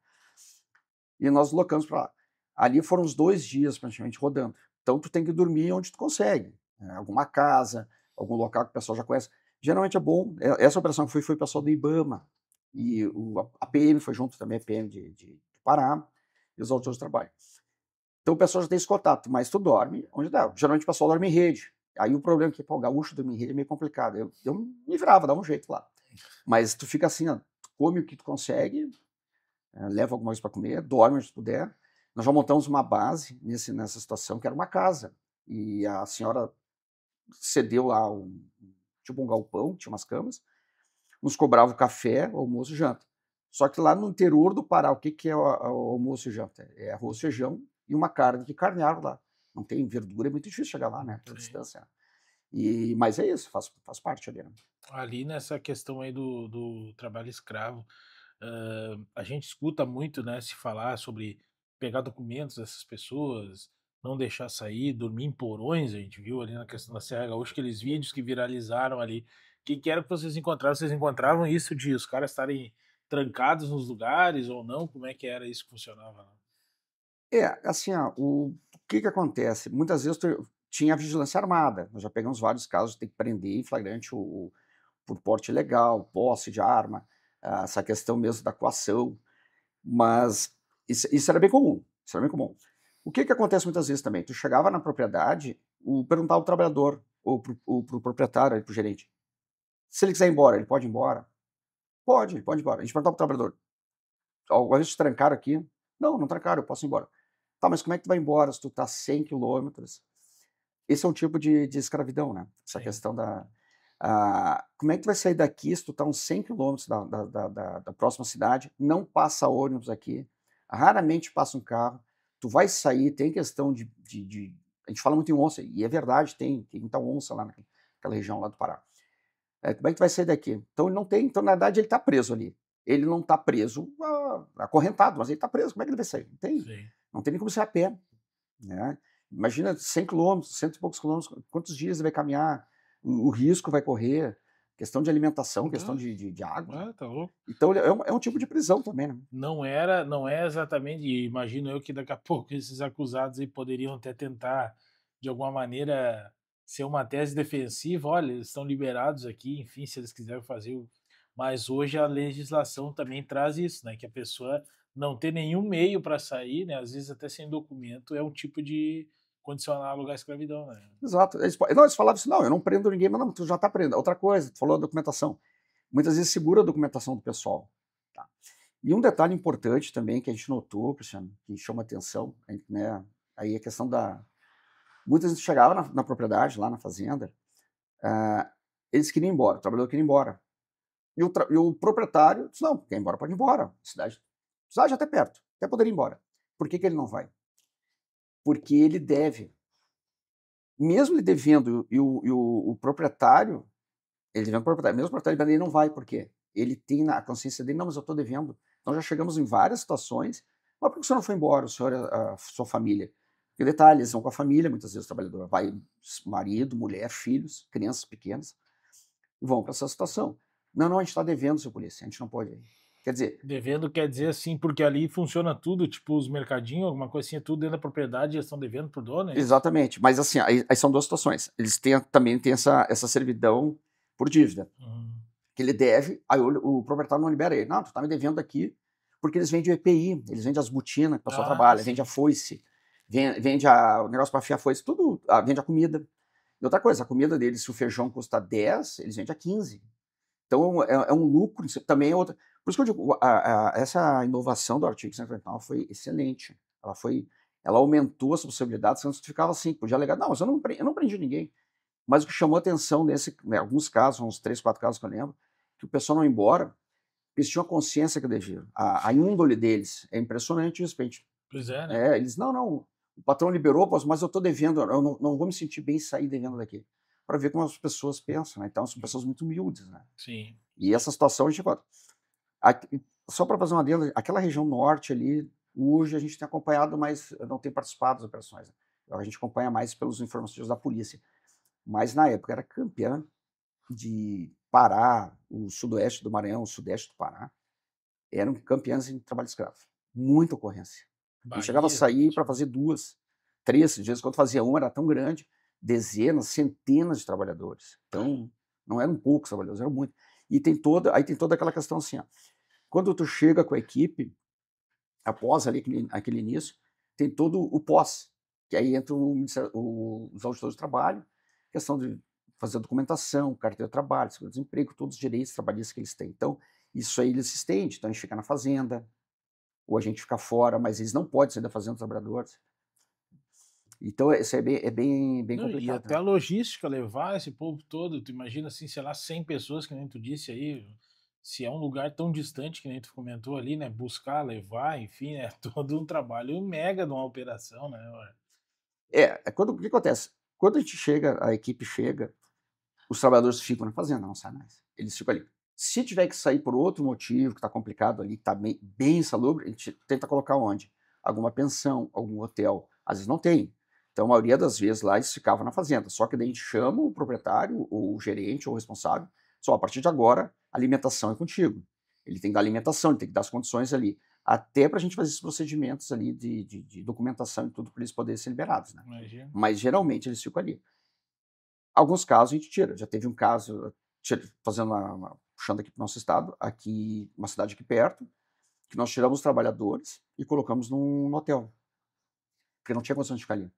[SPEAKER 1] E nós deslocamos para lá. Ali foram uns 2 dias praticamente rodando. Então tu tem que dormir onde tu consegue. Né? Alguma casa, algum local que o pessoal já conhece. Geralmente é bom. Essa operação que foi o pessoal do IBAMA. E a PM foi junto também, a PM de Pará, e os outros trabalhos. Então o pessoal já tem esse contato, mas tu dorme onde dá. Geralmente o pessoal dorme em rede. Aí o problema é que o gaúcho dormir em rede é meio complicado. Eu me virava, dava um jeito lá. Mas tu fica assim, ó, tu come o que tu consegue, leva alguma coisa para comer, dorme onde puder. Nós já montamos uma base nessa situação, que era uma casa. E a senhora cedeu lá tipo um galpão, tinha umas camas, nos cobrava o café, o almoço e janta. Só que lá no interior do Pará, o que é o almoço e janta? É arroz, feijão e uma carne de carneado lá. Não tem verdura, é muito difícil chegar lá, né? Pela distância. Mas é isso, faz parte ali. Né?
[SPEAKER 2] Ali nessa questão aí do trabalho escravo, a gente escuta muito, né, se falar sobre pegar documentos dessas pessoas, não deixar sair, dormir em porões. A gente viu ali na questão da Serra Gaúcha aqueles vídeos que viralizaram ali. O que era que vocês encontraram? Vocês encontravam isso de os caras estarem trancados nos lugares ou não? Como é que era isso que funcionava?
[SPEAKER 1] Assim, o que acontece? Muitas vezes tinha vigilância armada. Nós já pegamos vários casos de ter que prender em flagrante por porte ilegal, posse de arma, essa questão mesmo da coação. Mas isso era bem comum. Isso era bem comum. O que acontece muitas vezes também? Tu chegava na propriedade, perguntava ao trabalhador, ou pro proprietário, pro gerente, se ele quiser ir embora, ele pode ir embora? Pode ir embora. A gente perguntava pro trabalhador, alguma vez te trancaram aqui? Não trancaram, eu posso ir embora. Tá, mas como é que tu vai embora se tu tá 100 quilômetros? Esse é um tipo de escravidão, né? Essa questão da... como é que tu vai sair daqui se tu tá uns 100 quilômetros da próxima cidade, não passa ônibus aqui, raramente passa um carro, tu vai sair, tem questão de a gente fala muito em onça, e é verdade, tem muita onça lá naquela região lá do Pará. Como é que tu vai sair daqui? Então ele não tem, então na verdade ele tá preso ali. Ele não tá preso acorrentado, mas ele tá preso, como é que ele vai sair? Não tem nem como sair a pé, né? Imagina 100 quilômetros, cento e poucos quilômetros, quantos dias ele vai caminhar, o risco vai correr, questão de alimentação, questão de água.
[SPEAKER 2] Tá louco.
[SPEAKER 1] Então é um tipo de prisão também, né?
[SPEAKER 2] Não é exatamente, e imagino eu que daqui a pouco esses acusados aí poderiam até tentar, de alguma maneira, ser uma tese defensiva, olha, eles estão liberados aqui, enfim, se eles quiserem fazer Mas hoje a legislação também traz isso, né, que a pessoa não ter nenhum meio para sair, né, às vezes até sem documento, é um tipo de condição análoga à escravidão, né.
[SPEAKER 1] Exato. Eles falavam assim, não, eu não prendo ninguém, mas não, tu já está prendendo. Outra coisa, tu falou da documentação. Muitas vezes segura a documentação do pessoal. Tá? E um detalhe importante também que a gente notou, Cristiano, que chama atenção, né, aí a questão da... Muitas vezes chegava na propriedade, lá na fazenda, eles queriam ir embora, o trabalhador queria ir embora. E o proprietário disse, não, quer ir embora, pode ir embora. Cidade até perto, até poderia ir embora. Por que ele não vai? Porque ele deve. Mesmo ele devendo, e o proprietário, ele devendo o proprietário, mesmo o proprietário, ele não vai, por quê? Ele tem na consciência dele, não, mas eu estou devendo. Então já chegamos em várias situações, mas por que o senhor não foi embora, o senhor, a sua família? E detalhe, eles vão com a família, muitas vezes o trabalhador vai, marido, mulher, filhos, crianças pequenas, e vão para essa situação. Não, a gente está devendo, seu polícia, a gente não pode ir. Quer dizer...
[SPEAKER 2] Devendo quer dizer assim, porque ali funciona tudo, tipo os mercadinhos, alguma coisinha, tudo dentro da propriedade, eles estão devendo pro dono, é isso?
[SPEAKER 1] Exatamente, mas assim, aí são duas situações. Eles também têm essa servidão por dívida, que ele deve, aí o proprietário não libera ele. Não, tu tá me devendo aqui, porque eles vendem o EPI, eles vendem as botinas que o pessoal trabalha, vende a foice, vende o negócio para afiar a foice, tudo, vende a comida. E outra coisa, a comida deles, se o feijão custa 10, eles vendem a 15. Então é um lucro, também é outra. Por isso que eu digo, essa inovação do artigo 149 foi excelente. Ela aumentou as possibilidades, antes tu ficava assim, podia alegar, não, mas eu não prendi ninguém. Mas o que chamou atenção né, alguns casos, uns 3, 4 casos que eu lembro, que o pessoal não ia embora, eles tinham a consciência que deviam. A índole deles, é impressionante isso, gente.
[SPEAKER 2] Pois é, né?
[SPEAKER 1] Eles, não, o patrão liberou, mas eu estou devendo, eu não vou me sentir bem sair devendo daqui. Para ver como as pessoas pensam, né? Então são pessoas muito humildes, né?
[SPEAKER 2] Sim.
[SPEAKER 1] E essa situação a gente... Só para fazer uma adendo, aquela região norte ali, hoje a gente tem acompanhado, mas não tem participado das operações. Né? A gente acompanha mais pelos informações da polícia. Mas na época era campeã de Pará, o sudoeste do Maranhão, o sudeste do Pará, eram campeãs em trabalho escravo. Muita ocorrência. A gente chegava a sair para fazer 2, 3, de vez em quando fazia uma, era tão grande, dezenas, centenas de trabalhadores. Então, não eram poucos trabalhadores, eram muitos. E tem toda aquela questão assim, ó, quando tu chega com a equipe, após ali aquele início, tem todo o pós, que aí entra os auditores de trabalho, questão de fazer a documentação, carteira de trabalho, seguro-desemprego, todos os direitos trabalhistas que eles têm. Então, isso aí eles se estende, então a gente fica na fazenda, ou a gente fica fora, mas eles não podem sair da fazenda dos trabalhadores. Então, isso é bem complicado.
[SPEAKER 2] E até a logística, levar esse povo todo, tu imagina assim, sei lá, 100 pessoas, que nem tu disse aí, se é um lugar tão distante, que nem tu comentou ali, né, buscar, levar, enfim, é todo um trabalho mega de uma operação, né?
[SPEAKER 1] O que acontece? Quando a gente chega, a equipe chega, os trabalhadores ficam na fazenda, não saem mais. Eles ficam ali. Se tiver que sair por outro motivo, que está complicado ali, que está bem insalubre, a gente tenta colocar onde? Alguma pensão, algum hotel. Às vezes não tem. Então, a maioria das vezes lá eles ficavam na fazenda. Só que daí a gente chama o proprietário, ou o gerente, ou o responsável. Só, a partir de agora, a alimentação é contigo. Ele tem que dar alimentação, ele tem que dar as condições ali. Até para a gente fazer esses procedimentos ali de documentação e tudo, para eles poderem ser liberados. Né? Mas geralmente eles ficam ali. Alguns casos a gente tira. Já teve um caso, puxando aqui para o nosso estado, aqui, uma cidade aqui perto, que nós tiramos os trabalhadores e colocamos num hotel. Porque não tinha condição de ficar ali,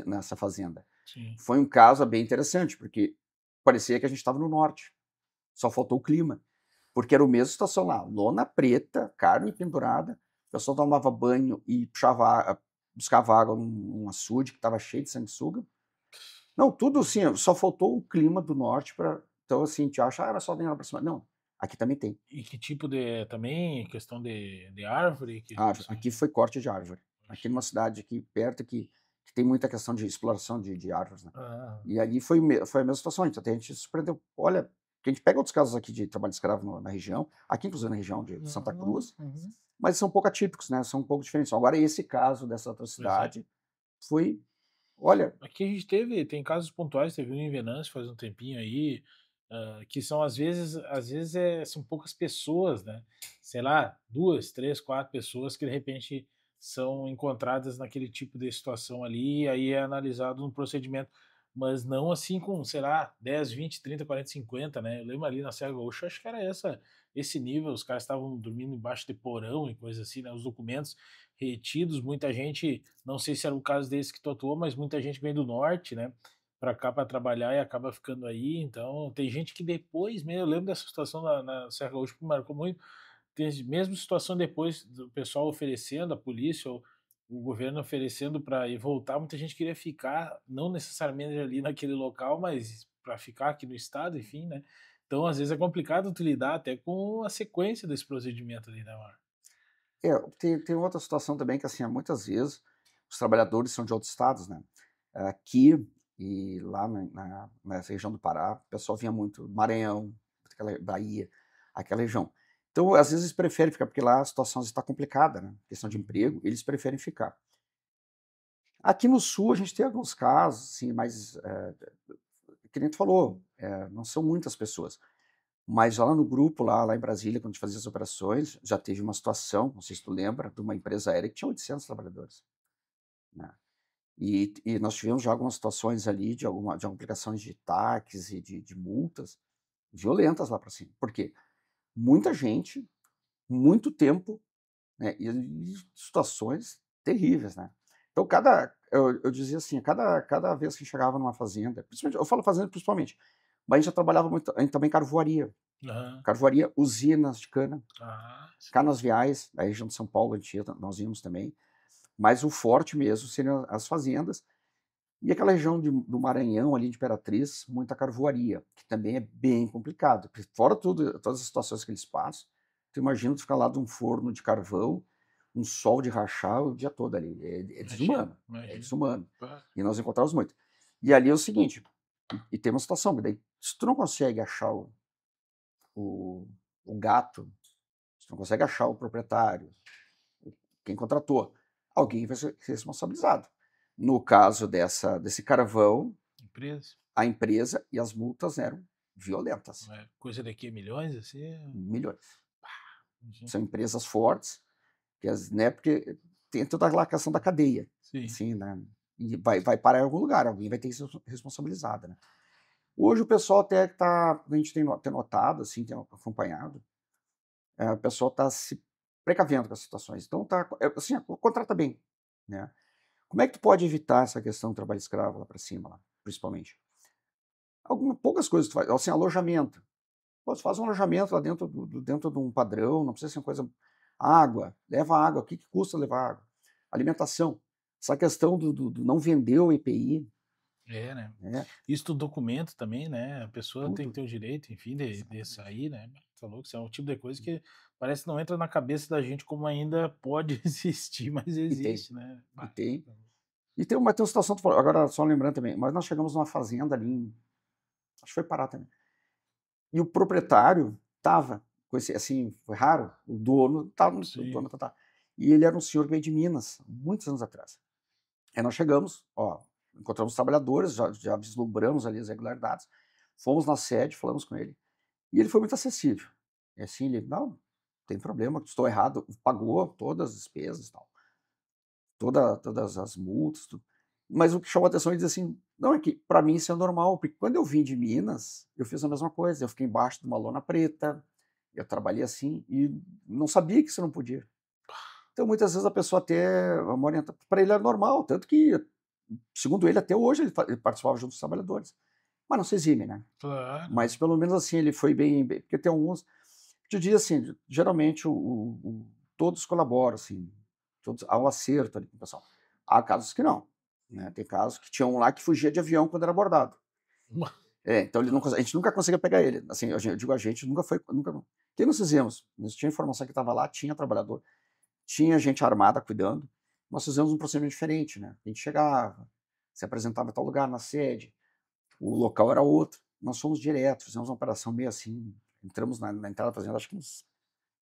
[SPEAKER 1] nessa fazenda.
[SPEAKER 2] Sim.
[SPEAKER 1] Foi um caso bem interessante, porque parecia que a gente estava no norte. Só faltou o clima. Porque era a mesma situação lá. Lona preta, carne pendurada, o pessoal tomava banho e buscava água num açude que estava cheio de sanguessuga. Não, tudo assim, só faltou o clima do norte para... Então, assim, a gente acha, era só vem lá para cima. Não, aqui também tem.
[SPEAKER 2] E que tipo também, questão de árvore?
[SPEAKER 1] Aqui foi corte de árvore. Aqui numa cidade aqui perto que tem muita questão de exploração de árvores, né? E ali foi a mesma situação. Então, a gente se surpreendeu. Olha, que a gente pega outros casos aqui de trabalho escravo na região, aqui inclusive na região de Santa Cruz, mas são um pouco atípicos, né? São um pouco diferentes. Agora, esse caso dessa outra cidade foi, olha...
[SPEAKER 2] Aqui a gente tem casos pontuais, teve um em Venâncio faz um tempinho aí, que são às vezes são poucas pessoas, né? Sei lá, 2, 3, 4 pessoas que de repente são encontradas naquele tipo de situação ali, e aí é analisado um procedimento, mas não assim com, sei lá, 10, 20, 30, 40, 50, né? Eu lembro ali na Serra Gaúcha, acho que era esse nível, os caras estavam dormindo embaixo de porão e coisa assim, né? Os documentos retidos, muita gente, não sei se era o caso desse que tu atuou, mas muita gente vem do norte, né, para cá para trabalhar e acaba ficando aí. Então, tem gente que depois, mesmo, eu lembro dessa situação na Serra Gaúcha que me marcou muito, tem mesmo situação depois do pessoal oferecendo, a polícia ou o governo oferecendo para ir voltar, muita gente queria ficar, não necessariamente ali naquele local, mas para ficar aqui no estado, enfim, né? Então, às vezes é complicado tu lidar até com a sequência desse procedimento ali, né, Mar?
[SPEAKER 1] Tem outra situação também que, assim, muitas vezes os trabalhadores são de outros estados, né? Aqui e lá nessa região do Pará, o pessoal vinha muito, Maranhão, aquela Bahia, aquela região. Então, às vezes, eles preferem ficar, porque lá a situação está complicada, né? Questão de emprego, eles preferem ficar. Aqui no Sul, a gente tem alguns casos, assim, mas, que nem tu falou, não são muitas pessoas. Mas lá no grupo, lá em Brasília, quando a gente fazia as operações, já teve uma situação, não sei se tu lembra, de uma empresa aérea que tinha 800 trabalhadores, né? E nós tivemos já algumas situações ali de aplicações de taxas e de multas violentas lá para cima. Por quê? Muita gente, muito tempo, né? E situações terríveis, né? Então, eu dizia assim, cada vez que chegava numa fazenda, principalmente, eu falo fazenda principalmente, mas a gente já trabalhava muito, a gente também carvoaria.
[SPEAKER 2] Aham.
[SPEAKER 1] Carvoaria, usinas de cana,
[SPEAKER 2] Ah, sim.
[SPEAKER 1] canaviais, da região de São Paulo, nós íamos também, mas o forte mesmo seriam as fazendas, e aquela região do Maranhão, ali de Imperatriz, muita carvoaria, que também é bem complicado, porque fora todas as situações que eles passam, tu imagina tu ficar lá de um forno de carvão, um sol de rachar o dia todo ali, é
[SPEAKER 2] Imagino,
[SPEAKER 1] desumano, é
[SPEAKER 2] imagino.
[SPEAKER 1] desumano,
[SPEAKER 2] Pá.
[SPEAKER 1] e nós encontramos muito. E ali é o seguinte, e tem uma situação, porque daí, se tu não consegue achar o, o gato, você não consegue achar o proprietário, quem contratou, alguém vai ser responsabilizado. No caso desse carvão,
[SPEAKER 2] Empresa?
[SPEAKER 1] a empresa e as multas eram violentas,
[SPEAKER 2] É coisa daqui a milhões, assim?
[SPEAKER 1] milhões.
[SPEAKER 2] Imagino.
[SPEAKER 1] São empresas fortes, né, porque tem toda a questão da cadeia,
[SPEAKER 2] Sim.
[SPEAKER 1] assim, né, e vai parar em algum lugar, alguém vai ter que ser responsabilizado, né. Hoje o pessoal até a gente tem notado, assim, tem acompanhado, o pessoal está se precavendo com as situações. Então assim, contrata bem, né. Como é que tu pode evitar essa questão do trabalho escravo lá para cima, lá, principalmente? Poucas coisas tu faz, assim, alojamento. Pô, tu faz um alojamento lá dentro de um padrão, não precisa ser uma coisa... Água, leva água, o que custa levar água? Alimentação, essa questão do não vender o EPI,
[SPEAKER 2] É, né?
[SPEAKER 1] né,
[SPEAKER 2] Isso do documento também, né? A pessoa tem que
[SPEAKER 1] tudo.
[SPEAKER 2] ter o direito, enfim, de
[SPEAKER 1] Exatamente.
[SPEAKER 2] sair, né? Tá louco? Isso é um tipo de coisa que parece que não entra na cabeça da gente como ainda pode existir, mas
[SPEAKER 1] E tem,
[SPEAKER 2] existe, né?
[SPEAKER 1] e
[SPEAKER 2] Bah,
[SPEAKER 1] tem.
[SPEAKER 2] tá louco.
[SPEAKER 1] Tem uma situação, agora só lembrando também, mas nós chegamos numa fazenda ali, acho que foi Pará também. E o proprietário estava, assim, foi raro, o
[SPEAKER 2] Sim.
[SPEAKER 1] dono tá. E ele era um senhor que veio de Minas, muitos anos atrás. Aí nós chegamos, encontramos os trabalhadores, já vislumbramos ali as irregularidades, fomos na sede, falamos com ele. E ele foi muito acessível. E assim, ele, não, tem problema, estou errado, pagou todas as despesas e tal, todas as multas, tudo. Mas o que chamou a atenção, ele disse assim, não, é que para mim isso é normal, porque quando eu vim de Minas, eu fiz a mesma coisa, eu fiquei embaixo de uma lona preta, eu trabalhei assim, e não sabia que isso não podia. Então, muitas vezes a pessoa até, para ele era normal, tanto que, segundo ele, até hoje ele participava junto dos trabalhadores. Mas não se exime, né?
[SPEAKER 2] Claro.
[SPEAKER 1] Mas pelo menos assim, ele foi porque tem alguns, eu diria assim, geralmente todos colaboram, assim, todos, há um acerto ali com o pessoal. Há casos que não, né? Tem casos que tinha um lá que fugia de avião quando era abordado. Então ele não, a gente nunca conseguia pegar ele. Assim, eu digo a gente, nunca foi, nunca. Quem nós fizemos? Nós tinha informação que estava lá, tinha trabalhador, tinha gente armada cuidando. Nós fizemos um procedimento diferente, né? A gente chegava, se apresentava em tal lugar, na sede, o local era outro. Nós fomos direto, fizemos uma operação meio assim, entramos na entrada fazendo, acho que uns,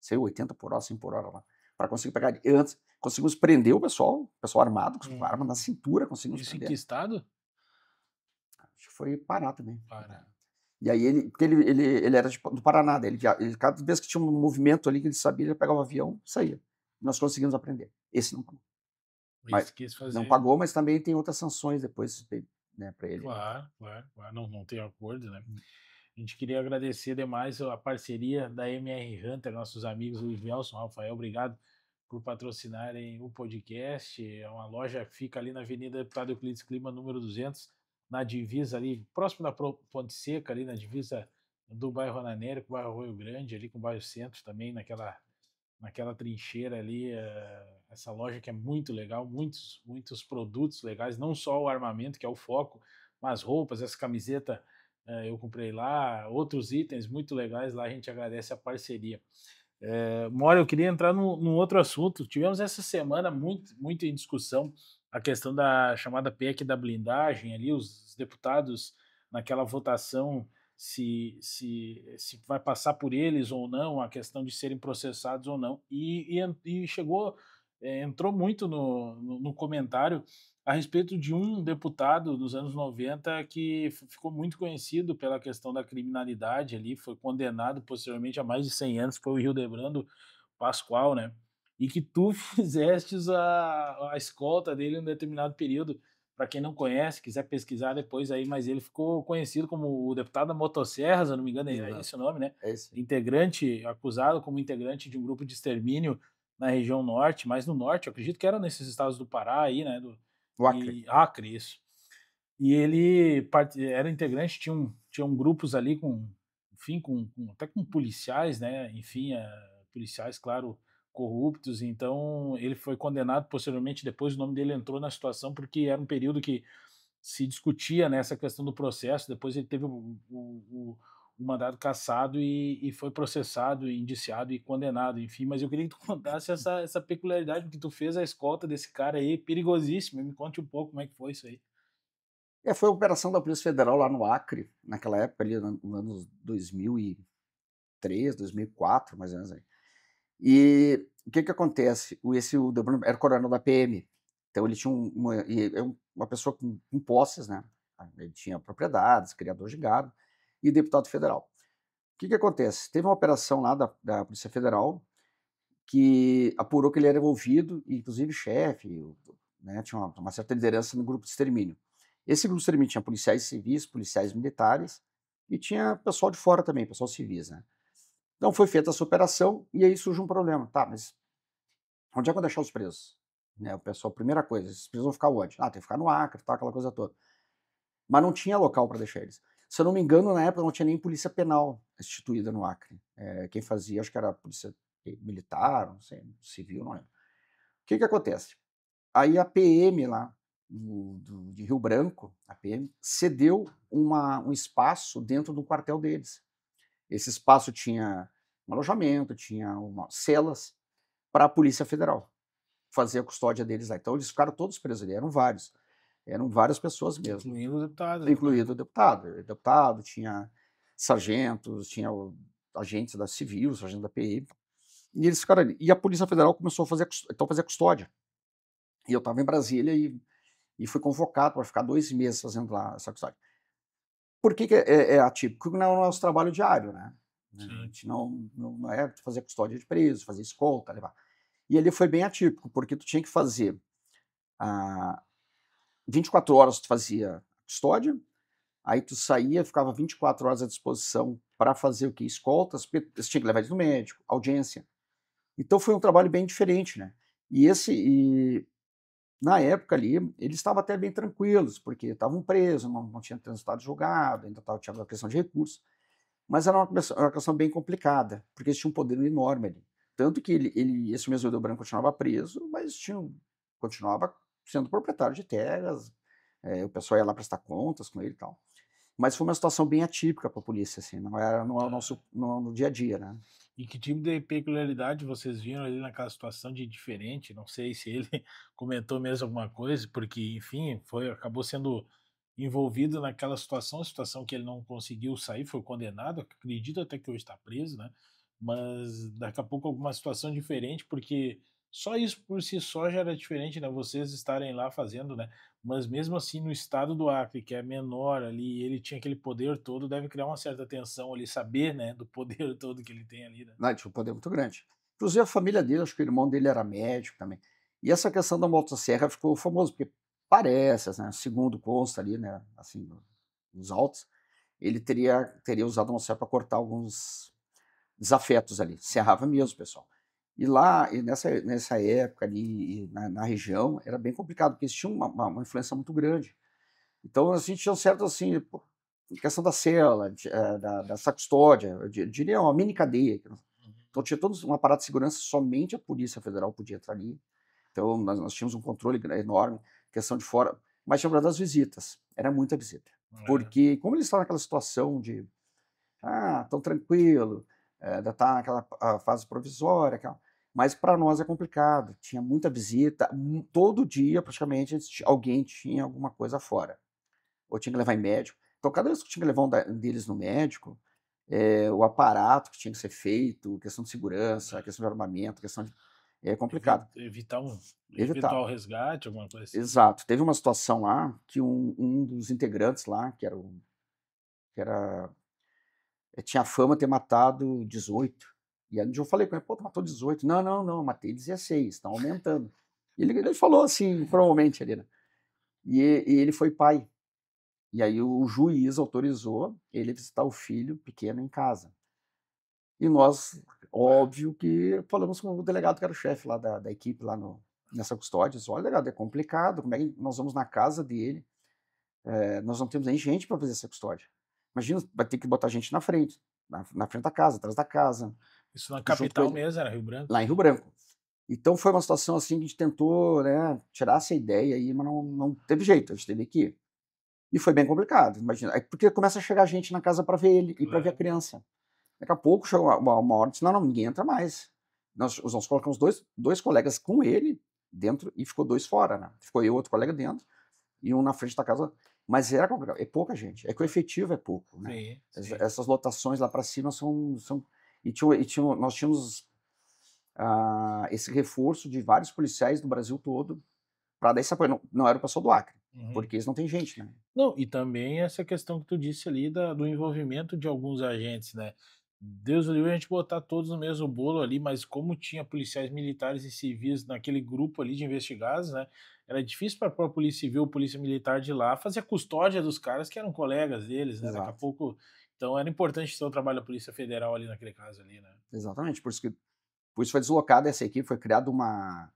[SPEAKER 1] sei, 80 por hora, 100 por hora lá. para conseguir pegar ele. Antes, conseguimos prender o pessoal armado, com arma na cintura, conseguimos
[SPEAKER 2] Isso em
[SPEAKER 1] prender.
[SPEAKER 2] que estado?
[SPEAKER 1] Acho que foi Pará também.
[SPEAKER 2] Pará.
[SPEAKER 1] E aí porque ele era do Paraná, daí ele cada vez que tinha um movimento ali que ele sabia, ele pegava o avião e saía. Nós conseguimos aprender. Esse não pagou.
[SPEAKER 2] Esse
[SPEAKER 1] Mas
[SPEAKER 2] quis
[SPEAKER 1] não
[SPEAKER 2] fazer.
[SPEAKER 1] pagou, mas também tem outras sanções depois, né, para ele.
[SPEAKER 2] Claro. Não tem acordo, né? A gente queria agradecer demais a parceria da MR Hunter, nossos amigos Luiz Nelson, Rafael, obrigado por patrocinarem o podcast. É uma loja que fica ali na Avenida Deputado Euclides Clima, número 200, na divisa ali, próximo da Ponte Seca, ali na divisa do bairro Ananera com o bairro Rio Grande, ali com o bairro Centro também, naquela trincheira ali, essa loja que é muito legal, muitos produtos legais, não só o armamento, que é o foco, mas roupas, essa camiseta eu comprei lá, outros itens muito legais lá, a gente agradece a parceria. Mora, eu queria entrar num outro assunto. Tivemos essa semana muito em discussão a questão da chamada PEC da blindagem, ali os deputados naquela votação se vai passar por eles ou não, a questão de serem processados ou não. E chegou, entrou muito no comentário a respeito de um deputado dos anos 90 que ficou muito conhecido pela questão da criminalidade ali, foi condenado posteriormente a mais de 100 anos, foi o Hildebrando Pascoal, né? E que tu fizestes a escolta dele em um determinado período. Para quem não conhece, quiser pesquisar depois aí, mas ele ficou conhecido como o deputado da Motosserra, se eu não me engano, é esse o nome, né?
[SPEAKER 1] É isso.
[SPEAKER 2] Integrante, acusado como integrante de um grupo de extermínio na região norte, mas no norte, eu acredito que era nesses estados do Pará aí, né?
[SPEAKER 1] O Acre.
[SPEAKER 2] E Acre, isso. E ele era integrante, tinham grupos ali enfim, até com policiais, né? Enfim, policiais, claro, corruptos. Então, ele foi condenado posteriormente. Depois, o nome dele entrou na situação porque era um período que se discutia nessa questão do processo. Depois, ele teve o mandado cassado e foi processado, indiciado e condenado, enfim. Mas eu queria que tu contasse essa peculiaridade, porque tu fez a escolta desse cara aí, perigosíssimo. Me conte um pouco como é que foi isso aí.
[SPEAKER 1] Foi a operação da Polícia Federal lá no Acre, naquela época ali, no ano 2003, 2004, mais ou menos aí. E o que acontece? O Debrano era coronel da PM, então ele tinha uma pessoa com posses, né? Ele tinha propriedades, criador de gado, e deputado federal. O que acontece? Teve uma operação lá da Polícia Federal que apurou que ele era envolvido, inclusive chefe, né, tinha uma certa liderança no grupo de extermínio. Esse grupo de extermínio tinha policiais civis, policiais militares, e tinha pessoal de fora também, pessoal civis, né? Então foi feita essa operação e aí surge um problema. Tá, mas onde é que eu vou deixar os presos? Né, o pessoal, primeira coisa, esses presos vão ficar onde? Ah, tem que ficar no Acre, tá, aquela coisa toda. Mas não tinha local para deixar eles. Se eu não me engano, na época não tinha nem polícia penal instituída no Acre. Quem fazia, acho que era a polícia militar, não sei, civil, não lembro. O que acontece? Aí a PM lá de Rio Branco, a PM, cedeu um espaço dentro do quartel deles. Esse espaço tinha um alojamento, tinha celas para a Polícia Federal fazer a custódia deles lá. Então eles ficaram todos presos ali, eram várias pessoas mesmo.
[SPEAKER 2] Incluindo o deputado.
[SPEAKER 1] Incluído o deputado. O deputado tinha sargentos, tinha agentes da Civil, sargento da PM. E eles ficaram ali. E a Polícia Federal começou a fazer custódia. E eu estava em Brasília e fui convocado para ficar 2 meses fazendo lá essa custódia. Por que é atípico? Porque não é o nosso trabalho diário, né?
[SPEAKER 2] Sim.
[SPEAKER 1] A gente não é fazer custódia de preso, fazer escolta, levar. E ali foi bem atípico, porque tu tinha que fazer 24 horas tu fazia custódia, aí tu saía, ficava 24 horas à disposição para fazer o que? Escoltas, porque você tinha que levar eles no médico, audiência. Então foi um trabalho bem diferente, né? E na época ali, eles estavam até bem tranquilos, porque estavam presos, não tinham transitado julgado, ainda tinha uma questão de recursos. Mas era uma questão bem complicada, porque eles tinham um poder enorme ali. Tanto que esse mesmo Hildebrando continuava preso, mas continuava sendo proprietário de terras, o pessoal ia lá prestar contas com ele e tal. Mas foi uma situação bem atípica para a polícia, assim, não é o nosso no dia a dia, né?
[SPEAKER 2] E que tipo de peculiaridade vocês viram ali naquela situação de diferente? Não sei se ele comentou mesmo alguma coisa, porque, enfim, acabou sendo envolvido naquela situação que ele não conseguiu sair, foi condenado, acredito até que hoje está preso, né? mas daqui a pouco alguma situação diferente, porque só isso por si só já era diferente, né? Vocês estarem lá fazendo, né? Mas mesmo assim, no estado do Acre, que é menor ali, ele tinha aquele poder todo, deve criar uma certa tensão ali, saber, né, do poder todo que ele tem ali, né?
[SPEAKER 1] Né, tinha um poder muito grande. Inclusive a família dele, acho que o irmão dele era médico também. E essa questão da motosserra ficou famoso, porque parece, né, segundo consta ali, né, assim, nos autos, ele teria usado a motosserra para cortar alguns desafetos ali, serrava mesmo, pessoal. E lá, e nessa época ali, e na região, era bem complicado, porque eles tinham uma influência muito grande. Então, a gente tinha um certo, assim, questão da cela, dessa custódia, eu diria uma mini cadeia. Então, tinha todo um aparato de segurança, somente a Polícia Federal podia entrar ali. Então, nós tínhamos um controle enorme, questão de fora, mas tinha das visitas, era muita visita.
[SPEAKER 2] É,
[SPEAKER 1] Porque, como eles estavam naquela situação de, tão tranquilo, ainda está naquela fase provisória, mas para nós é complicado, tinha muita visita, todo dia praticamente alguém tinha alguma coisa fora, ou tinha que levar em médico. Então, cada vez que tinha que levar deles no médico, o aparato que tinha que ser feito, questão de segurança, questão de armamento, questão de. É complicado.
[SPEAKER 2] evitar um
[SPEAKER 1] Evitar.
[SPEAKER 2] eventual resgate, alguma coisa assim.
[SPEAKER 1] Exato. Teve uma situação lá que um dos integrantes lá, que era tinha a fama de ter matado 18. E aí um dia eu falei com ele, pô, tu matou 18? Não, não, não, eu matei 16, estão aumentando. E ele falou assim, provavelmente ali, né? E ele foi pai. E aí o juiz autorizou ele visitar o filho pequeno em casa. E nós, óbvio que falamos com o delegado que era o chefe lá da equipe lá nessa custódia. Disse, olha, delegado, é complicado, como é que nós vamos na casa dele? Nós não temos nem gente para fazer essa custódia. Imagina, vai ter que botar gente na frente, na frente da casa, atrás da casa,
[SPEAKER 2] Isso na
[SPEAKER 1] junto com
[SPEAKER 2] capital
[SPEAKER 1] ele,
[SPEAKER 2] mesmo, era Rio Branco.
[SPEAKER 1] lá em Rio Branco. Então foi uma situação assim que a gente tentou, né, tirar essa ideia aí, mas não teve jeito, a gente teve que ir. E foi bem complicado, imagina. Porque começa a chegar gente na casa para ver ele e para ver a
[SPEAKER 2] Claro.
[SPEAKER 1] criança. Daqui a pouco chegou uma hora e disse, não, ninguém entra mais. Nós colocamos dois colegas com ele dentro e ficou dois fora, né? Ficou eu e outro colega dentro e um na frente da casa. Mas era complicado, é pouca gente. É que o efetivo é pouco, né?
[SPEAKER 2] Sim, sim.
[SPEAKER 1] Essas lotações lá para cima são. Nós tínhamos esse reforço de vários policiais do Brasil todo para dar esse apoio. Não era o pessoal do Acre,
[SPEAKER 2] Uhum.
[SPEAKER 1] porque eles não têm gente, né?
[SPEAKER 2] Não, e também essa questão que tu disse ali do envolvimento de alguns agentes, né? Deus o livre a gente botar todos no mesmo bolo ali, mas como tinha policiais militares e civis naquele grupo ali de investigados, né? Era difícil para a Polícia Civil, Polícia Militar de lá fazer a custódia dos caras que eram colegas deles, né? Daqui a
[SPEAKER 1] Exato.
[SPEAKER 2] pouco. Então era importante ter o trabalho da Polícia Federal ali naquele caso ali, né?
[SPEAKER 1] Exatamente. Por isso foi deslocada essa equipe, foi criada uma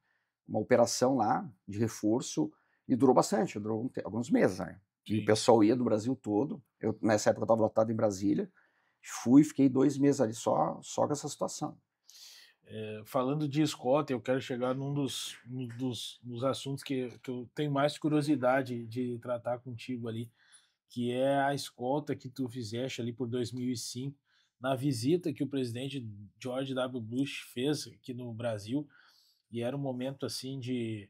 [SPEAKER 1] operação lá de reforço e durou bastante, durou alguns meses, né? E o
[SPEAKER 2] Sim.
[SPEAKER 1] pessoal ia do Brasil todo. Nessa época eu estava lotado em Brasília. Fiquei 2 meses ali só com essa situação.
[SPEAKER 2] Falando de escolta, eu quero chegar num dos assuntos que eu tenho mais curiosidade de tratar contigo ali, que é a escolta que tu fizeste ali por 2005, na visita que o presidente George W. Bush fez aqui no Brasil, e era um momento assim de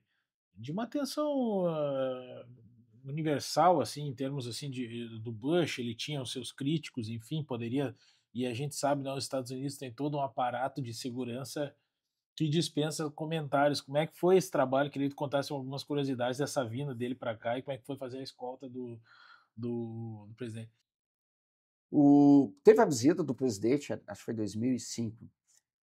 [SPEAKER 2] uma tensão universal, assim, em termos assim do Bush. Ele tinha os seus críticos, enfim, poderia, e a gente sabe, né, os Estados Unidos tem todo um aparato de segurança que dispensa comentários. Como é que foi esse trabalho? Queria que tu contasse algumas curiosidades dessa vinda dele para cá e como é que foi fazer a escolta do presidente.
[SPEAKER 1] Teve a visita do presidente, acho que foi em 2005,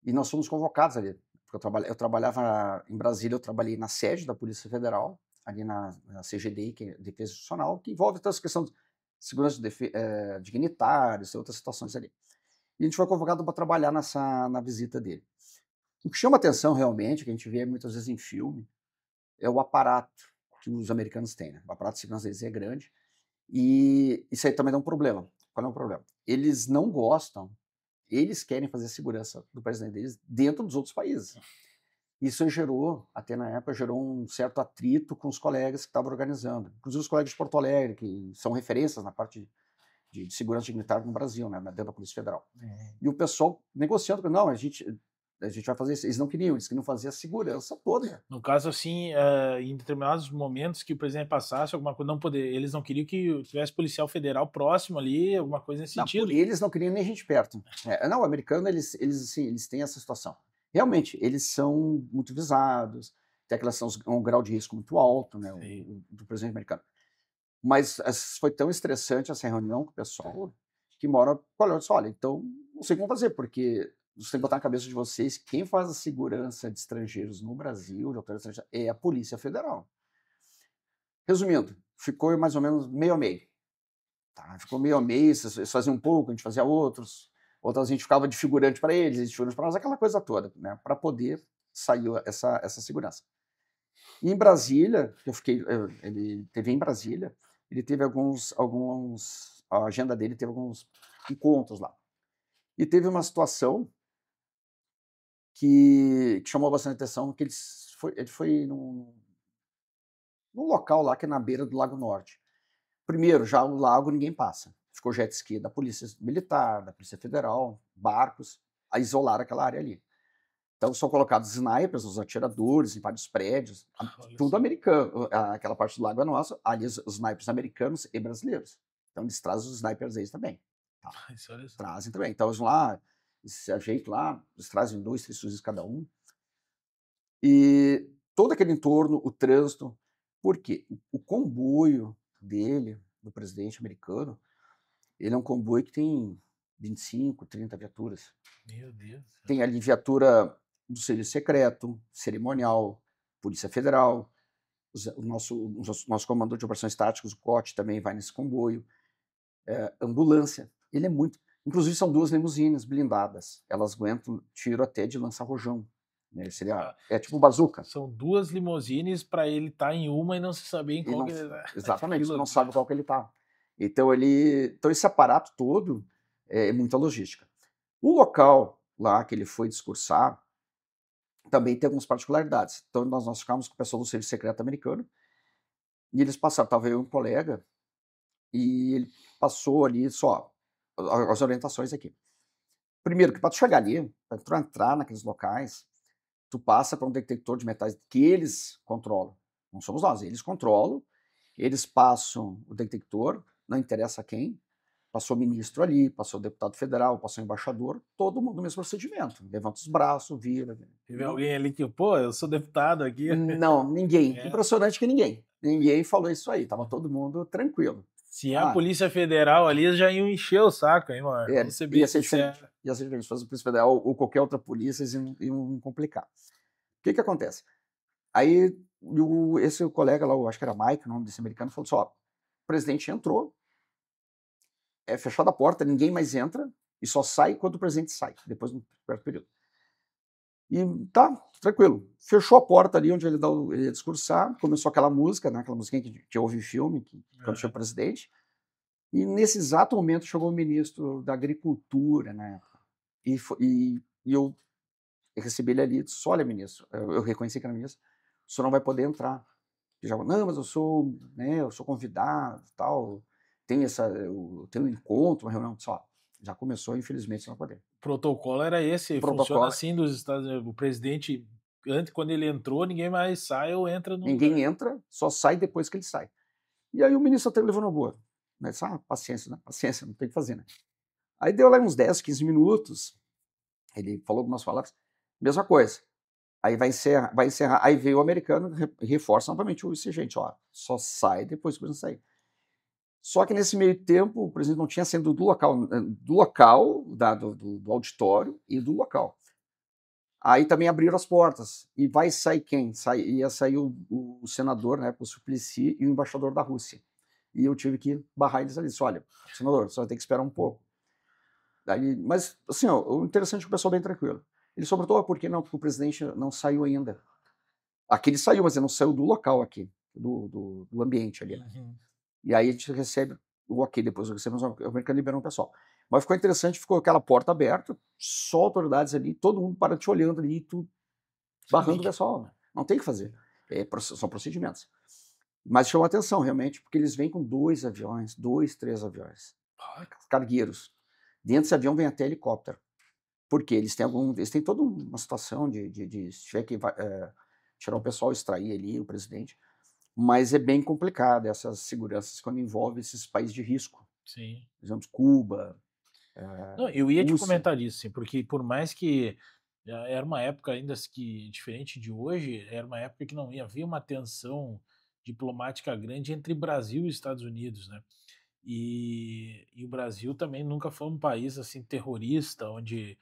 [SPEAKER 1] e nós fomos convocados ali. Porque eu trabalhava em Brasília, eu trabalhei na sede da Polícia Federal, ali na CGD, que é Defesa Institucional, que envolve toda essa questão de segurança de dignitários e outras situações ali. E a gente foi convocado para trabalhar na visita dele. O que chama atenção realmente, que a gente vê muitas vezes em filme, é o aparato que os americanos têm. Né? O aparato de segurança deles é grande. E isso aí também dá um problema. Qual é o problema? Eles não gostam, eles querem fazer segurança do presidente deles dentro dos outros países. Isso gerou, até na época, gerou um certo atrito com os colegas que estavam organizando. Inclusive os colegas de Porto Alegre, que são referências na parte de segurança dignitária no Brasil, né, dentro da Polícia Federal. E o pessoal negociando, não, a gente a gente vai fazer isso. Eles queriam fazer a segurança toda.
[SPEAKER 2] No caso, assim, em determinados momentos que o presidente passasse alguma coisa, eles não queriam que tivesse policial federal próximo ali, alguma coisa nesse sentido.
[SPEAKER 1] Eles não queriam nem gente perto. Não, o americano, eles têm essa situação. Realmente, eles são muito visados, tem aquela um grau de risco muito alto, né, do presidente americano. Mas foi tão estressante essa reunião com o pessoal que uma hora falou, olha, então não sei como fazer, porque você tem que botar na cabeça de vocês que quem faz a segurança de estrangeiros no Brasil, de autoridade estrangeira, é a Polícia Federal. Resumindo, ficou mais ou menos meio a meio. Tá, ficou meio a meio, eles faziam um pouco, a gente fazia outras a gente ficava de figurante para eles de figurante para nós, aquela coisa toda, né, para poder sair essa segurança. E em Brasília, ele teve em Brasília, ele teve a agenda dele teve alguns encontros lá. E teve uma situação que chamou bastante atenção, que ele foi num local lá que é na beira do Lago Norte. Primeiro, já o lago ninguém passa. Ficou jet ski da Polícia Militar, da Polícia Federal, barcos, a isolar aquela área ali. Então são colocados snipers, os atiradores em vários prédios, tudo americano. Aquela parte do lago é nossa, ali os snipers americanos e brasileiros. Então eles trazem os snipers deles também. Tá? Trazem também. Então eles vão lá, se ajeitam lá, eles trazem 2, 3 fuzis cada um. E todo aquele entorno, o trânsito. Por quê? O comboio dele, do presidente americano, ele é um comboio que tem 25, 30 viaturas.
[SPEAKER 2] Meu Deus.
[SPEAKER 1] Tem ali viatura do Serviço Secreto, Cerimonial, Polícia Federal, o nosso comandante de operações táticas, o COT, também vai nesse comboio. Ambulância. Ele é muito... Inclusive são 2 limusines blindadas. Elas aguentam tiro até de lança-rojão. Né? É tipo bazuca.
[SPEAKER 2] São 2 limusines para ele estar em uma e não se saber em qual que ele está.
[SPEAKER 1] Exatamente, você não sabe qual que ele está. Então esse aparato todo é muita logística. O local lá que ele foi discursar também tem algumas particularidades. Então nós ficamos com o pessoal do Serviço Secreto americano e eles passaram, estava eu e um colega, e ele passou ali só as orientações aqui. Primeiro, que para tu chegar ali, para tu entrar naqueles locais, tu passa para um detector de metais que eles controlam. Não somos nós, eles controlam, eles passam o detector, não interessa quem, passou ministro ali, passou deputado federal, passou embaixador, todo mundo no mesmo procedimento. Levanta os braços, vira.
[SPEAKER 2] Teve alguém ali que, pô, eu sou deputado aqui.
[SPEAKER 1] Não, ninguém. Impressionante que ninguém. Ninguém falou isso aí, tava todo mundo tranquilo.
[SPEAKER 2] Se a Polícia Federal ali, já iam encher o saco, hein, mano?
[SPEAKER 1] Ia ser diferente. Se fosse a Polícia Federal ou qualquer outra polícia, eles iam complicar. O que acontece? Aí esse colega lá, eu acho que era Mike, o nome desse americano, falou assim, o presidente entrou, fechada a porta, ninguém mais entra, e só sai quando o presidente sai, depois do período. E tá, tranquilo. Fechou a porta ali onde ele ia discursar, começou aquela música, né, aquela musiquinha que ouve em filme, quando chega o presidente, e nesse exato momento chegou o ministro da Agricultura, né, e eu recebi ele ali e disse, olha, ministro, eu reconheci que era ministro, o senhor não vai poder entrar. Não, mas eu sou convidado, tal, tenho um encontro, uma reunião, só. Já começou, infelizmente, não vai poder.
[SPEAKER 2] O protocolo era esse, funciona assim dos Estados Unidos. O presidente, antes, quando ele entrou, ninguém mais sai ou entra no...
[SPEAKER 1] Ninguém entra, só sai depois que ele sai. E aí o ministro até levou na boa. Né? Disse, paciência, né? Paciência, não tem o que fazer, né? Aí deu lá uns 10, 15 minutos, ele falou algumas palavras, mesma coisa. Aí vai encerrar, aí veio o americano e reforça novamente esse gente, só sai depois que o presidente sair. Só que nesse meio tempo, o presidente não tinha saído do local, do auditório e do local. Aí também abriram as portas. E vai sair quem? Ia sair o senador, né, o Suplicy, e o embaixador da Rússia. E eu tive que barrar eles ali. Disse, olha, senador, você vai ter que esperar um pouco. Mas, assim, o interessante é que o pessoal é bem tranquilo. Ele sobretudo, por que não? Porque o presidente não saiu ainda. Aqui ele saiu, mas ele não saiu do local aqui, do ambiente ali. Uhum. E aí a gente recebe o ok, depois recebemos o americano liberando o pessoal. Mas ficou interessante, ficou aquela porta aberta, só autoridades ali, todo mundo para te olhando ali, tu barrando o pessoal. Né? Não tem o que fazer. São procedimentos. Mas chamou atenção, realmente, porque eles vêm com 2 aviões, 2, 3 aviões. Cargueiros. Dentro desse avião vem até helicóptero. Porque eles têm toda uma situação se tiver que tirar o pessoal, extrair ali o presidente, mas é bem complicado essas seguranças quando envolve esses países de risco,
[SPEAKER 2] Sim.
[SPEAKER 1] por exemplo, Cuba,
[SPEAKER 2] Não, eu ia te
[SPEAKER 1] Rússia.
[SPEAKER 2] comentar isso, sim, porque por mais que era uma época ainda que diferente de hoje, era uma época que não havia uma tensão diplomática grande entre Brasil e Estados Unidos, né? E o Brasil também nunca foi um país assim terrorista, onde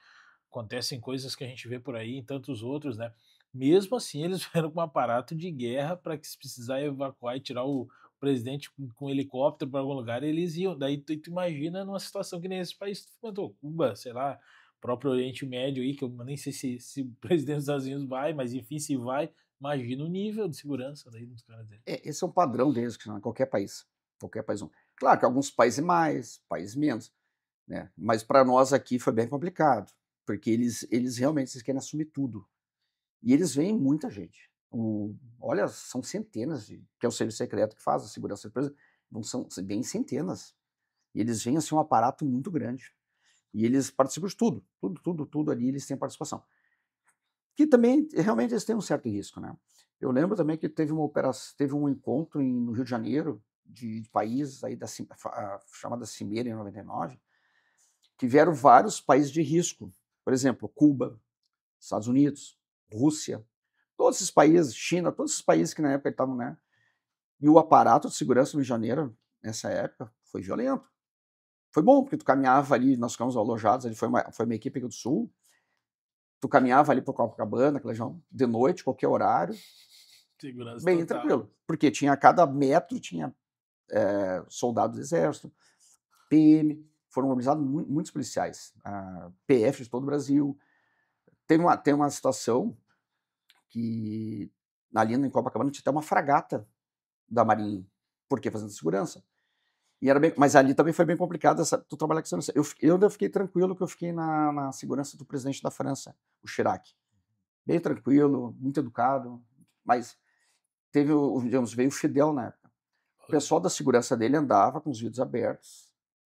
[SPEAKER 2] acontecem coisas que a gente vê por aí em tantos outros, né? Mesmo assim, eles vieram com um aparato de guerra para que se precisar evacuar e tirar o presidente com um helicóptero para algum lugar, eles iam. Daí tu imagina numa situação que nem esse país que tu comentou, Cuba, sei lá, próprio Oriente Médio aí, que eu nem sei se o presidente dos Estados Unidos vai, mas enfim, se vai, imagina o nível de segurança daí dos caras dele.
[SPEAKER 1] Esse é um padrão deles, que em qualquer país. Qualquer país. Claro que alguns países mais, países menos, né? Mas para nós aqui foi bem complicado, porque eles realmente querem assumir tudo. E eles veem muita gente. Olha, são centenas que é o serviço secreto que faz a segurança da empresa, não são bem centenas. E eles veem assim um aparato muito grande. E eles participam de tudo, tudo ali eles têm participação. Que também realmente eles têm um certo risco, né? Eu lembro também que teve uma operação, teve um encontro no Rio de Janeiro de países aí chamada Cimeira em 99, que vieram vários países de risco. Por exemplo, Cuba, Estados Unidos, Rússia, todos esses países, China, todos esses países que na época estavam, né? E o aparato de segurança no Rio de Janeiro, nessa época, foi violento. Foi bom, porque tu caminhava ali, nós ficamos alojados, ali foi uma equipe aqui do Sul, tu caminhava ali para Copacabana, aquela região, de noite, qualquer horário,
[SPEAKER 2] Segurança
[SPEAKER 1] bem
[SPEAKER 2] total.
[SPEAKER 1] tranquilo. Porque tinha a cada metro, tinha soldados do exército, PM, foram mobilizados muitos policiais, PF de todo o Brasil. Tem uma situação que ali em Copacabana tinha até uma fragata da Marinha, porque fazendo segurança. Mas ali também foi bem complicado tu trabalhar com segurança. Eu ainda fiquei tranquilo que eu fiquei na segurança do presidente da França, o Chirac. Bem tranquilo, muito educado, mas digamos, veio o Fidel na época. O pessoal da segurança dele andava com os vidros abertos,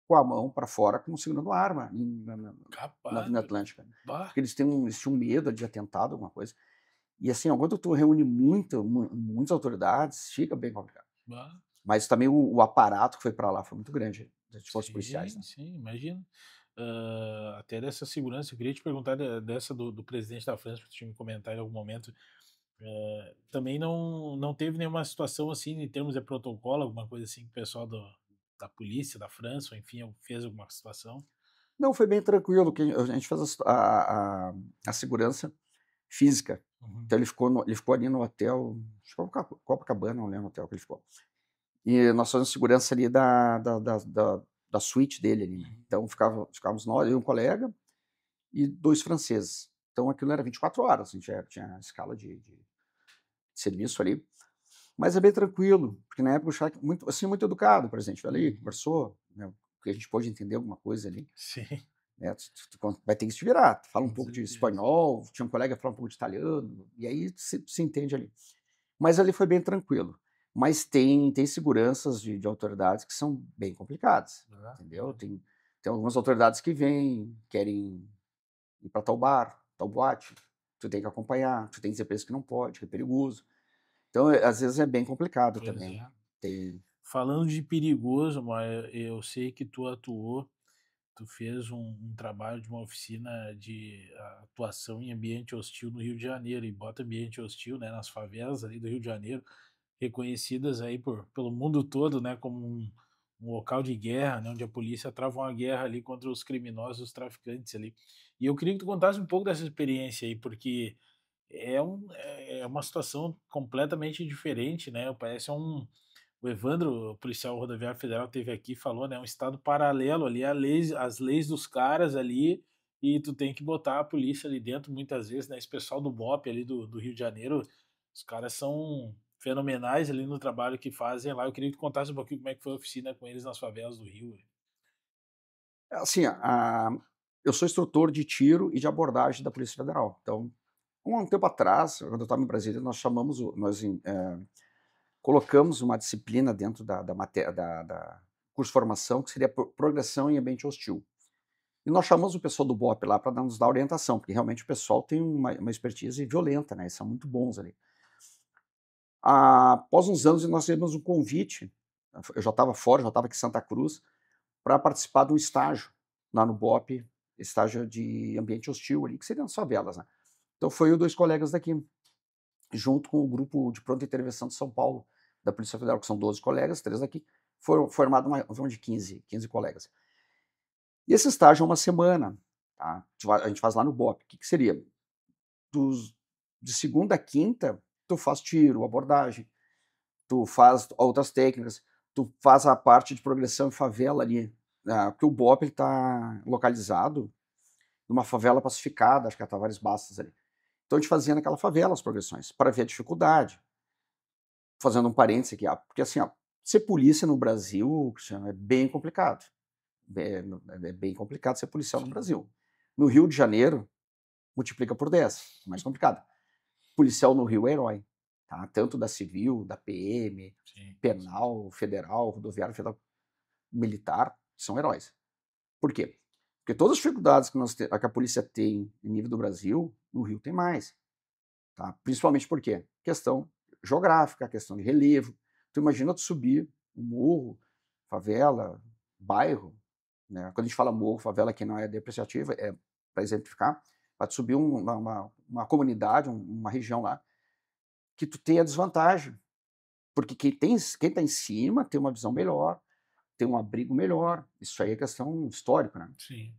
[SPEAKER 1] com a mão para fora, como segurando arma na
[SPEAKER 2] Capaz,
[SPEAKER 1] Avenida Atlântica.
[SPEAKER 2] bah,
[SPEAKER 1] Porque eles tinham medo de atentado, alguma coisa. E assim, quando tu reúne muitas autoridades, fica bem complicado.
[SPEAKER 2] bah.
[SPEAKER 1] Mas também o aparato que foi para lá foi muito grande, das forças policiais,
[SPEAKER 2] Sim,
[SPEAKER 1] né?
[SPEAKER 2] sim, imagino. Até dessa segurança, eu queria te perguntar dessa do presidente da França, que tu tinha me comentado em algum momento. Também não teve nenhuma situação assim, em termos de protocolo, alguma coisa assim, que o pessoal da polícia da França, ou enfim, fez alguma situação?
[SPEAKER 1] Não, foi bem tranquilo, que a gente fez a segurança física.
[SPEAKER 2] Uhum.
[SPEAKER 1] Então ele ficou ali no hotel, acho que foi Copacabana, não lembro o hotel que ele ficou. E nós fazíamos segurança ali da suíte dele ali, né? Então ficávamos nós, eu e um colega e 2 franceses. Então aquilo era 24 horas, a gente tinha escala de serviço ali. Mas é bem tranquilo, porque na época o Chirac muito educado, por exemplo, ali, conversou, né, que a gente pôde entender alguma coisa ali,
[SPEAKER 2] Sim,
[SPEAKER 1] né, tu vai ter que se virar, tu fala um
[SPEAKER 2] com
[SPEAKER 1] pouco de
[SPEAKER 2] certeza.
[SPEAKER 1] espanhol, tinha um colega que falava um pouco de italiano, e aí se entende ali. Mas ali foi bem tranquilo. Mas tem seguranças de autoridades que são bem complicadas,
[SPEAKER 2] Ah,
[SPEAKER 1] entendeu? Tem algumas autoridades que querem ir para tal bar, tal boate, tu tem que acompanhar, tu tem que dizer para eles que não pode, que é perigoso. Então, às vezes é bem complicado
[SPEAKER 2] pois
[SPEAKER 1] também.
[SPEAKER 2] é.
[SPEAKER 1] Tem,
[SPEAKER 2] Falando de perigoso, mas eu sei que tu atuou, tu fez um trabalho de uma oficina de atuação em ambiente hostil no Rio de Janeiro, e bota ambiente hostil, né, nas favelas ali do Rio de Janeiro, reconhecidas aí pelo mundo todo, né, como um local de guerra, né, onde a polícia trava uma guerra ali contra os criminosos, os traficantes ali. E eu queria que tu contasse um pouco dessa experiência aí, porque é uma situação completamente diferente, né? Parece o Evandro, o policial rodoviário federal, teve aqui e falou, né? Um estado paralelo ali, as leis dos caras ali, e tu tem que botar a polícia ali dentro, muitas vezes, né? Esse pessoal do BOP ali do Rio de Janeiro, os caras são fenomenais ali no trabalho que fazem lá. Eu queria que tu contasse um pouquinho como é que foi a oficina com eles nas favelas do Rio.
[SPEAKER 1] assim, eu sou instrutor de tiro e de abordagem da Polícia Federal. Então, um tempo atrás, quando eu estava em Brasília, colocamos uma disciplina dentro da matéria da curso de formação que seria progressão em ambiente hostil. E nós chamamos o pessoal do BOP lá para nos dar orientação, porque realmente o pessoal tem uma expertise violenta, né? Eles são muito bons ali. Após uns anos, nós recebemos um convite, eu já estava fora, já estava aqui em Santa Cruz, para participar de um estágio lá no BOP, estágio de ambiente hostil ali, que seria nas favelas, né? Então foi eu e 2 colegas daqui, junto com o grupo de pronta intervenção de São Paulo, da Polícia Federal, que são 12 colegas, 3 daqui, foram formados de 15 colegas. E esse estágio é uma semana, tá? A gente faz lá no BOP. O que seria? De segunda a quinta, tu faz tiro, abordagem, tu faz outras técnicas, tu faz a parte de progressão em favela ali, porque o BOP está localizado numa favela pacificada, acho que é a Tavares Bastos ali. Então a gente fazia naquela favela as progressões, para ver a dificuldade. Fazendo um parênteses aqui, porque assim, ser polícia no Brasil, Cristiano, é bem complicado. É bem complicado ser policial no Brasil. No Rio de Janeiro, multiplica por 10, é mais complicado. Policial no Rio é herói, tá? Tanto da civil, da PM, penal, federal, rodoviário, federal, militar, são heróis. Por quê? Porque todas as dificuldades que a polícia tem em nível do Brasil, no Rio tem mais. Tá? Principalmente por quê? Questão geográfica, questão de relevo. Tu imagina tu subir um morro, favela, bairro, né? Quando a gente fala morro, favela, que não é depreciativa, é para exemplificar, para subir uma comunidade, uma região lá, que tu tem a desvantagem. Porque quem está em cima tem uma visão melhor, tem um abrigo melhor. Isso aí é questão histórica, né?
[SPEAKER 2] Sim.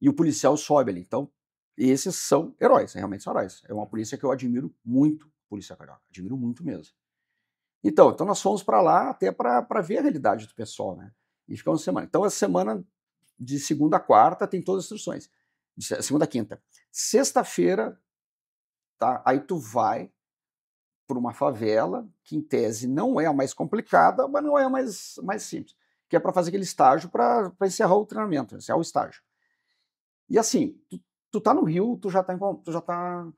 [SPEAKER 1] E o policial sobe ali. Então, esses são heróis, realmente são heróis. É uma polícia que eu admiro muito, polícia carioca, admiro muito mesmo. Então nós fomos para lá até para ver a realidade do pessoal, né? E ficamos uma semana. Então, essa semana de segunda a quarta tem todas as instruções. De segunda a quinta. Sexta-feira, tá? Aí tu vai para uma favela, que em tese não é a mais complicada, mas não é a mais simples. Que é para fazer aquele estágio para encerrar o treinamento, encerrar o estágio. E assim, tu tá no Rio, tu já tá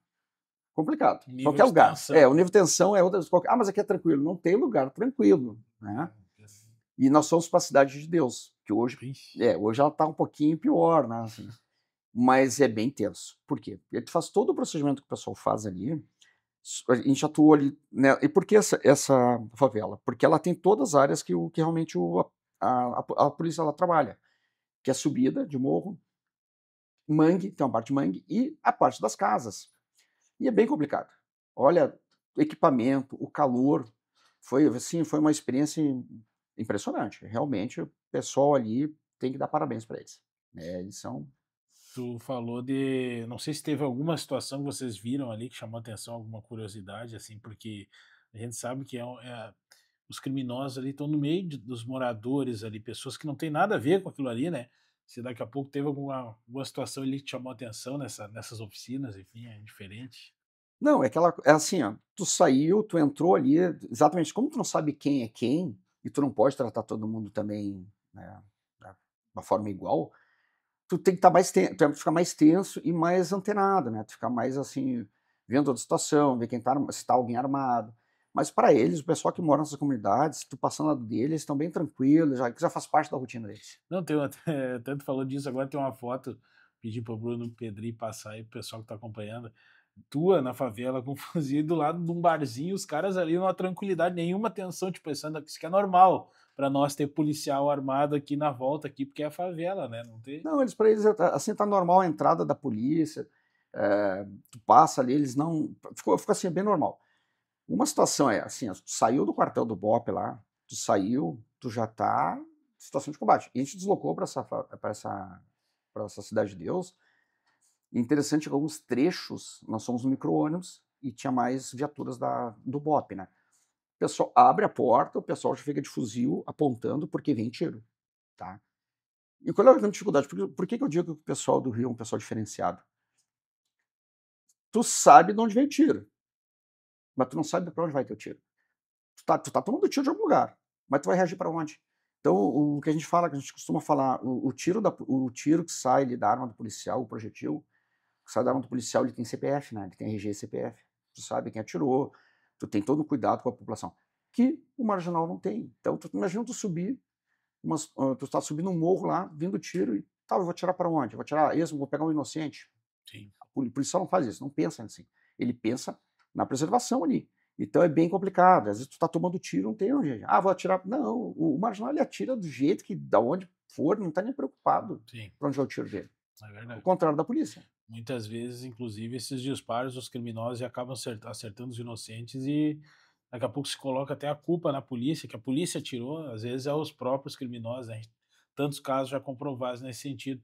[SPEAKER 1] complicado.
[SPEAKER 2] Nível
[SPEAKER 1] Qualquer
[SPEAKER 2] de
[SPEAKER 1] lugar.
[SPEAKER 2] tensão.
[SPEAKER 1] O nível de tensão é outra. Mas aqui é tranquilo. Não tem lugar tranquilo, né? E nós somos para a Cidade de Deus, que hoje ela tá um pouquinho pior, né? Assim, mas é bem tenso. Por quê? Porque tu faz todo o procedimento que o pessoal faz ali. A gente atuou ali, né? E por que essa favela? Porque ela tem todas as áreas que realmente a polícia ela trabalha, que é subida de morro, mangue, tem uma parte de mangue, e a parte das casas. E é bem complicado. Olha, o equipamento, o calor, foi uma experiência impressionante. Realmente, o pessoal ali tem que dar parabéns para eles. Eles são...
[SPEAKER 2] Tu falou de... Não sei se teve alguma situação que vocês viram ali que chamou atenção, alguma curiosidade, assim, porque a gente sabe que os criminosos ali estão no meio dos moradores ali, pessoas que não tem nada a ver com aquilo ali, né? Se daqui a pouco teve alguma situação ali que te chamou atenção nessas oficinas, enfim, é diferente.
[SPEAKER 1] Não, é assim, ó, tu saiu, tu entrou ali, exatamente, como tu não sabe quem é quem, e tu não pode tratar todo mundo também, né, de uma forma igual, tu tem que estar mais tenso, tu tem que ficar mais tenso e mais antenado, né? Tu ficar mais assim, vendo toda a situação, ver se tá alguém armado. Mas para eles, o pessoal que mora nessas comunidades, tu passando lado deles, eles estão bem tranquilos, já faz parte da rotina deles.
[SPEAKER 2] Não, tem tanto falou disso, agora tem uma foto, pedi pro Bruno Pedri passar aí pro pessoal que tá acompanhando, tua na favela com fuzil do lado de um barzinho, os caras ali numa tranquilidade, nenhuma tensão, tipo, pensando que isso que é normal para nós ter policial armado aqui na volta aqui, porque é a favela, né? Não tem.
[SPEAKER 1] Não, para eles assim tá normal a entrada da polícia, tu passa ali, eles não, ficou assim bem normal. Uma situação é assim, tu saiu do quartel do BOP lá, tu já tá em situação de combate. E a gente deslocou para essa Cidade de Deus. E interessante que alguns trechos, nós somos no micro-ônibus e tinha mais viaturas do BOP, né? O pessoal abre a porta, o pessoal já fica de fuzil apontando porque vem tiro, tá? E qual é a grande dificuldade? Por que eu digo que o pessoal do Rio é um pessoal diferenciado? Tu sabe de onde vem o tiro, mas tu não sabe para onde vai ter o tiro. Tu tá tomando tiro de algum lugar, mas tu vai reagir para onde? Então, o que a gente fala, que a gente costuma falar, o tiro que sai ali da arma do policial, o projetil, que sai da arma do policial, ele tem CPF, né? Ele tem RG e CPF. Tu sabe quem atirou, tu tem todo o cuidado com a população, que o marginal não tem. Então, tu imagina tu subir, tu tá subindo um morro lá, vindo tiro, e Tá, eu vou tirar para onde? Eu vou tirar esmo, vou pegar um inocente.
[SPEAKER 2] Sim.
[SPEAKER 1] O policial não faz isso, não pensa assim. Ele pensa na preservação ali. Então é bem complicado. Às vezes tu tá tomando tiro, não tem onde. Ah, vou atirar. Não, o marginal ele atira do jeito que, da onde for, não tá nem preocupado
[SPEAKER 2] Sim,
[SPEAKER 1] para onde é o tiro dele.
[SPEAKER 2] é
[SPEAKER 1] O
[SPEAKER 2] verdade.
[SPEAKER 1] contrário da polícia.
[SPEAKER 2] Muitas vezes, inclusive, esses disparos, os criminosos acabam acertando os inocentes e daqui a pouco se coloca até a culpa na polícia, que a polícia atirou, às vezes é os próprios criminosos, né? Tantos casos já comprovados nesse sentido.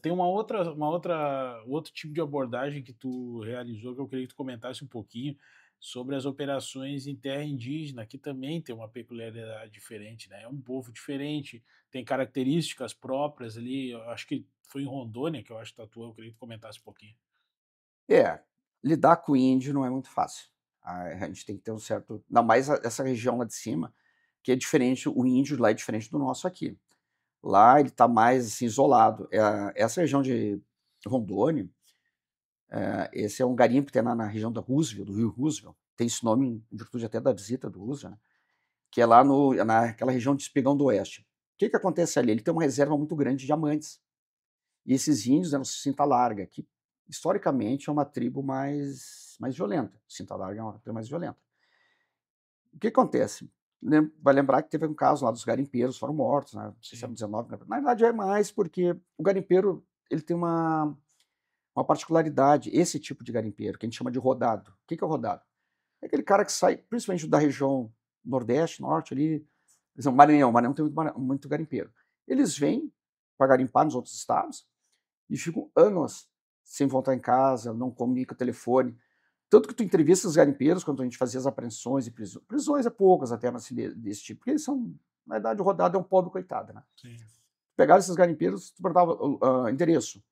[SPEAKER 2] Tem outro tipo de abordagem que tu realizou que eu queria que tu comentasse um pouquinho sobre as operações em terra indígena, que também tem uma peculiaridade diferente, né? É um povo diferente, tem características próprias ali. Eu acho que foi em Rondônia que eu acho que tu atuou, eu queria que tu comentasse um pouquinho.
[SPEAKER 1] É, lidar com o índio não é muito fácil. A gente tem que ter um certo. Ainda mais essa região lá de cima, que é diferente, o índio lá é diferente do nosso aqui. Lá ele está mais assim, isolado. Essa região de Rondônia, esse é um garimpo que tem na região da Roosevelt, do rio Roosevelt. Tem esse nome em virtude até da visita do Roosevelt, né? Que é lá naquela região de Espigão do Oeste. O que acontece ali? Ele tem uma reserva muito grande de diamantes. E esses índios eram Cinta Larga, que historicamente é uma tribo mais violenta. Cinta Larga é uma tribo mais violenta. O que acontece? Vai lembrar que teve um caso lá dos garimpeiros, foram mortos, né? Não sei se era 19, na verdade é mais porque o garimpeiro ele tem uma particularidade, esse tipo de garimpeiro, que a gente chama de rodado. O que é o rodado? É aquele cara que sai, principalmente da região nordeste, norte ali, por exemplo, Maranhão tem muito garimpeiro. Eles vêm para garimpar nos outros estados e ficam anos sem voltar em casa, não comunicam o telefone. Tanto que tu entrevista os garimpeiros, quando a gente fazia as apreensões e prisões é poucas até assim, desse tipo, porque eles são, na verdade, o rodado é um pobre coitado, né?
[SPEAKER 2] Sim.
[SPEAKER 1] Pegava esses garimpeiros, tu perguntava endereço.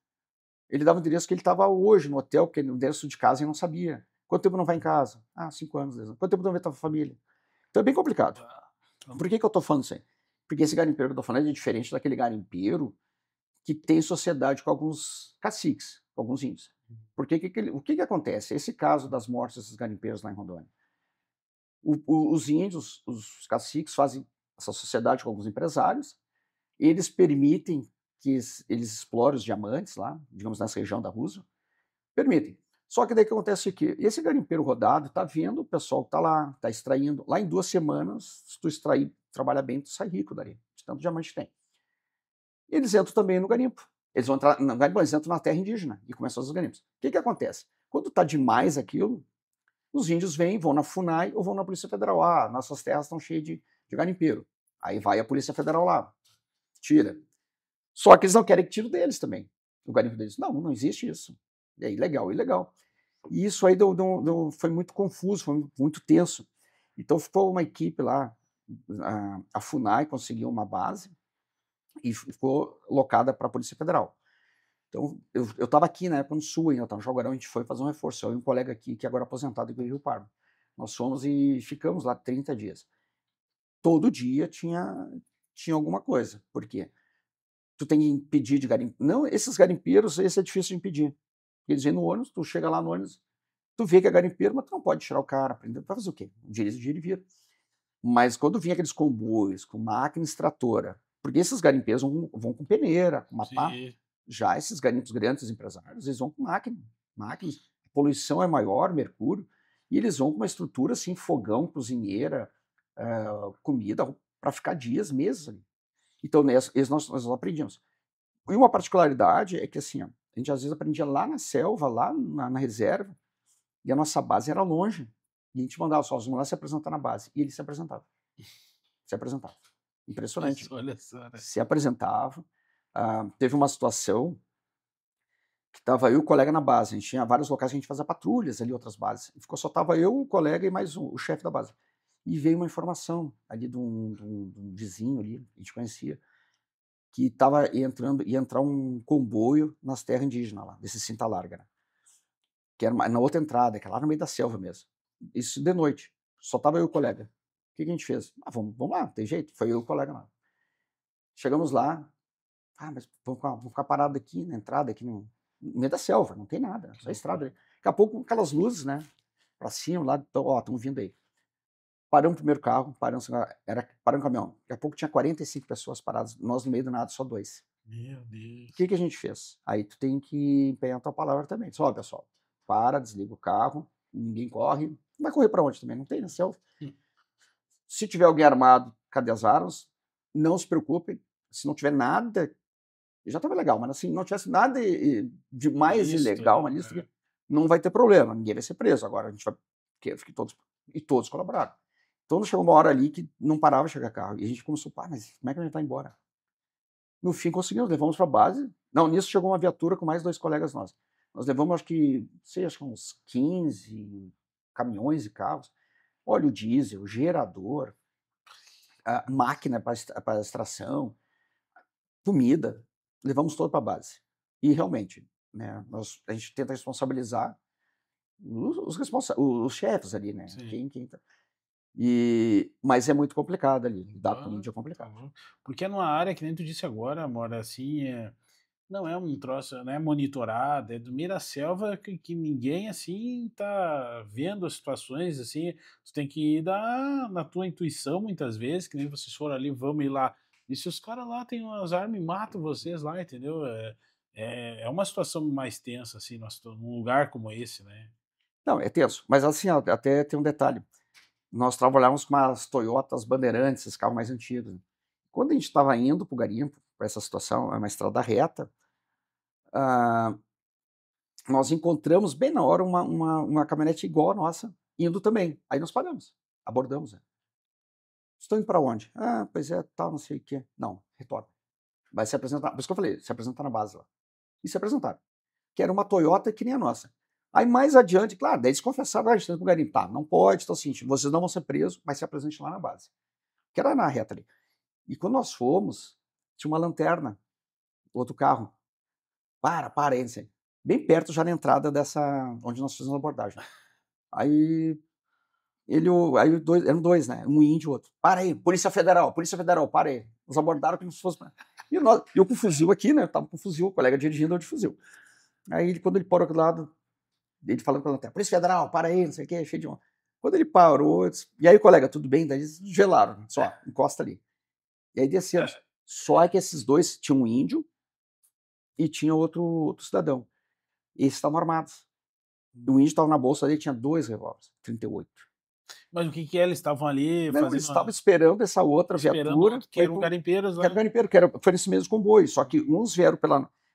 [SPEAKER 1] Ele dava o endereço que ele estava hoje no hotel, porque o endereço de casa ele não sabia. Quanto tempo não vai em casa? Ah, 5 anos. Quanto tempo não vê tua família? Então é bem complicado. Por que eu estou falando isso aí? Porque esse garimpeiro que eu estou falando é diferente daquele garimpeiro que tem sociedade com alguns caciques, com alguns índios. Porque o que acontece? Esse caso das mortes desses garimpeiros lá em Rondônia. Os índios, os caciques, fazem essa sociedade com alguns empresários, eles permitem que eles explorem os diamantes lá, digamos, nessa região da Rússia, permitem. Só que daí o que acontece aqui? Esse garimpeiro rodado está vendo o pessoal que está lá, está extraindo. Lá em 2 semanas, se tu extrair, trabalha bem, tu sai rico dali, de tanto diamante tem. E eles entram também no garimpo. Eles vão entrar no garimpo, eles entram na terra indígena e começam a fazer os garimpos. O que acontece? Quando está demais aquilo, os índios vêm, vão na FUNAI ou vão na Polícia Federal. Ah, nossas terras estão cheias de garimpeiro. Aí vai a Polícia Federal lá, tira. Só que eles não querem que tire deles também. O garimpo deles. Não, não existe isso. É ilegal, ilegal. E isso aí foi muito confuso, foi muito tenso. Então ficou uma equipe lá, a FUNAI conseguiu uma base e ficou locada para a Polícia Federal. Então, eu estava aqui na época no Sul, eu estava no Jaguarão, a gente foi fazer um reforço. Eu e um colega aqui, que agora é aposentado em Rio Pardo. Nós fomos e ficamos lá 30 dias. Todo dia tinha alguma coisa. Por quê? Tu tem que impedir de garimpo. Não, esses garimpeiros, esse é difícil de impedir. Eles vêm no ônibus, tu chega lá no ônibus, tu vê que é garimpeiro, mas tu não pode tirar o cara, prender, pra fazer o quê? Dirige e vira. Mas quando vinha aqueles comboios, com máquina extratora, porque esses garimpeiros vão com peneira, com uma pá. Já esses garimpos grandes empresários, eles vão com máquinas. A poluição é maior, mercúrio, e eles vão com uma estrutura assim, fogão, cozinheira, comida, para ficar dias, meses ali. Então, nós aprendíamos. E uma particularidade é que assim, ó, a gente às vezes aprendia lá na selva, lá na reserva, e a nossa base era longe. E a gente mandava só os moleques se apresentar na base. E eles se apresentavam. Se apresentavam. Impressionante.
[SPEAKER 2] Isso, olha só, né?
[SPEAKER 1] Se apresentavam. Teve uma situação que estava eu e o colega na base. A gente tinha vários locais que a gente fazia patrulhas ali, outras bases. E só estava eu, o colega e mais o chefe da base. E veio uma informação ali de um vizinho ali, a gente conhecia, que ia entrar um comboio nas terras indígenas lá, desse Cinta Larga, né? Que era na outra entrada, que é lá no meio da selva mesmo. Isso de noite. Só tava eu e o colega. O que a gente fez? Vamos lá, não tem jeito. Foi eu e o colega lá. Chegamos lá. Mas vamos ficar parados aqui na entrada, aqui no meio da selva, não tem nada, só estrada. Daqui a pouco, aquelas luzes, né? Pra cima, lá, estão vindo aí. Paramos o primeiro carro, paramos um caminhão. Daqui a pouco tinha 45 pessoas paradas, nós no meio do nada, só 2.
[SPEAKER 2] Meu
[SPEAKER 1] O
[SPEAKER 2] Deus.
[SPEAKER 1] que a gente fez? Aí tu tem que empenhar a tua palavra também. Só, pessoal, para, desliga o carro, ninguém corre. Não vai correr para onde também? Não tem, né? Se tiver alguém armado, cadê as armas? Não se preocupem. Se não tiver nada, já estava legal, mas assim, não tivesse nada de mais
[SPEAKER 2] Ilícito,
[SPEAKER 1] ilegal, uma lista, não vai ter problema, ninguém vai ser preso. Agora a gente vai. Que todos colaboraram. Então chegou uma hora ali que não parava de chegar carro. E a gente começou, pá, mas como é que a gente vai embora? No fim conseguimos, levamos para a base. Não, nisso chegou uma viatura com mais 2 colegas nossos. Nós levamos, acho que uns 15 caminhões e carros. Óleo diesel, gerador, a máquina para extração, comida. Levamos todo para a base. E realmente, né, a gente tenta responsabilizar os chefes ali, né? Quem tá. Mas é muito complicado ali. Lidar com índio é complicado.
[SPEAKER 2] Porque é numa área que nem tu disse agora, Amora, assim, não é um troço, não é monitorado, é do meio da selva que ninguém, assim, tá vendo as situações, assim, tu tem que ir na tua intuição, muitas vezes, que nem vocês foram ali, vamos ir lá. E se os caras lá têm umas armas e matam vocês lá, entendeu? É uma situação mais tensa, assim, num lugar como esse, né?
[SPEAKER 1] Não, é tenso. Mas assim, ó, até tem um detalhe. Nós trabalhávamos com umas Toyotas Bandeirantes, esses carros mais antigos. Quando a gente estava indo para o garimpo, para essa situação, é uma estrada reta, nós encontramos bem na hora uma caminhonete igual a nossa, indo também. Aí nós paramos, abordamos. Estão indo para onde? Ah, pois é, tal, não sei o quê. Não, retorna. Vai se apresentar. Por isso que eu falei, se apresentar na base lá. E se apresentaram. Que era uma Toyota que nem a nossa. Aí mais adiante, claro, daí eles confessaram, a gente tem que garimpo. Tá, não pode, então assim, vocês não vão ser presos, mas se apresente lá na base. Que era na reta ali. E quando nós fomos, tinha uma lanterna, outro carro. Para aí, assim, bem perto já na entrada dessa, onde nós fizemos a abordagem. Aí eram dois, né? Um índio e outro. Para aí, Polícia Federal, para aí. Nos abordaram como se fosse. Eu com o fuzil aqui, né? Eu tava com o fuzil, o colega dirigindo eu de fuzil. Aí quando ele parou aqui do lado, ele falando com a lanterna, Polícia Federal, para aí, não sei o que, cheio de honra. Quando ele parou, disse, e aí, colega, tudo bem? Daí eles gelaram, só, encosta ali. E aí descemos. Só que esses dois tinham um índio e tinha outro cidadão. E eles estavam armados. O índio estava na bolsa dele, tinha 2 revólveres, 38.
[SPEAKER 2] Mas o que é? Eles estavam ali
[SPEAKER 1] Não,
[SPEAKER 2] fazendo.
[SPEAKER 1] eles estavam esperando essa outra viatura.
[SPEAKER 2] Que eram garimpeiros lá.
[SPEAKER 1] Que era garimpeiro, foi nesse mesmo comboio. Só que uns vieram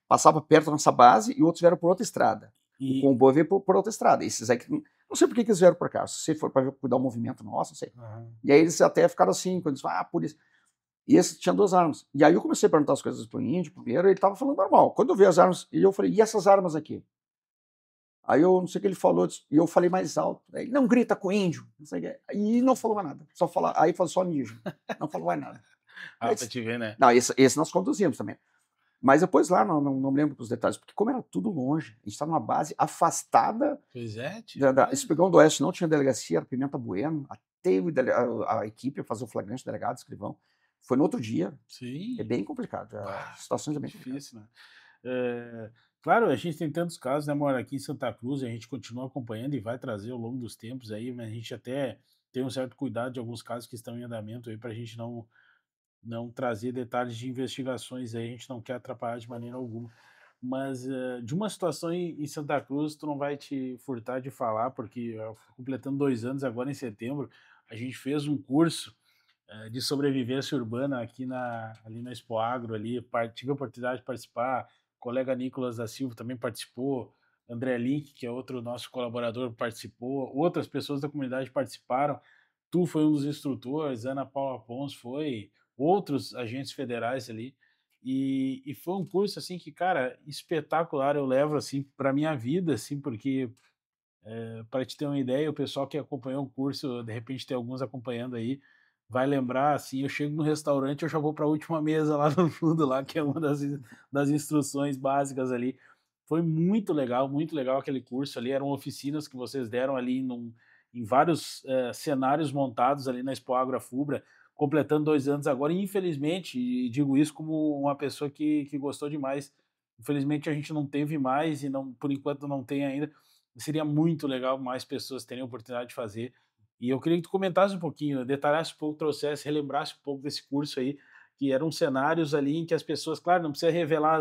[SPEAKER 1] passava perto da nossa base e outros vieram por outra estrada. O comboio veio por outra estrada. Esses aí, não sei por que eles vieram por cá. Se for para cuidar o movimento nosso, não sei. E aí eles até ficaram assim, quando eles falaram, por isso. E esse tinha 2 armas. E aí eu comecei a perguntar as coisas pro índio primeiro, ele estava falando normal. Quando eu vi as armas, e eu falei, e essas armas aqui? Aí eu não sei o que ele falou, e eu falei mais alto. Ele não grita com o índio, não sei o que. E não falou mais nada. Aí falou só indígena. Não falou mais nada.
[SPEAKER 2] Pra te ver, né?
[SPEAKER 1] Não, esse nós conduzimos também. Mas depois lá, não lembro dos detalhes, porque como era tudo longe, a gente estava numa base afastada.
[SPEAKER 2] Pois é,
[SPEAKER 1] Espigão do Oeste não tinha delegacia, era Pimenta Bueno, até a equipe ia fazer o flagrante, delegado, escrivão. Foi no outro dia.
[SPEAKER 2] Sim.
[SPEAKER 1] É bem complicado. As situações é bem
[SPEAKER 2] difícil, né? Claro, a gente tem tantos casos, né, Mora, aqui em Santa Cruz, a gente continua acompanhando e vai trazer ao longo dos tempos aí, mas a gente até tem um certo cuidado de alguns casos que estão em andamento aí, para a gente não trazer detalhes de investigações aí, a gente não quer atrapalhar de maneira alguma. Mas de uma situação em Santa Cruz, tu não vai te furtar de falar, porque completando 2 anos agora em setembro, a gente fez um curso de sobrevivência urbana ali na Expo Agro, tive a oportunidade de participar, o colega Nicolas da Silva também participou, André Link, que é outro nosso colaborador, participou, outras pessoas da comunidade participaram, tu foi um dos instrutores, Ana Paula Pons foi, outros agentes federais ali, e foi um curso assim que, cara, espetacular, eu levo assim para minha vida, assim, porque para te ter uma ideia, o pessoal que acompanhou o curso, de repente tem alguns acompanhando aí, vai lembrar, assim, eu chego no restaurante, eu já vou para a última mesa lá no fundo, lá, que é uma das instruções básicas ali. Foi muito legal aquele curso ali, eram oficinas que vocês deram ali em vários cenários montados ali na Expo Agro Afubra, completando 2 anos agora, e infelizmente, e digo isso como uma pessoa que gostou demais, infelizmente a gente não teve mais, e não, por enquanto não tem ainda. Seria muito legal mais pessoas terem a oportunidade de fazer. E eu queria que tu comentasse um pouquinho, detalhasse um pouco, trouxesse, relembrasse um pouco desse curso aí, que eram cenários ali em que as pessoas, claro, não precisa revelar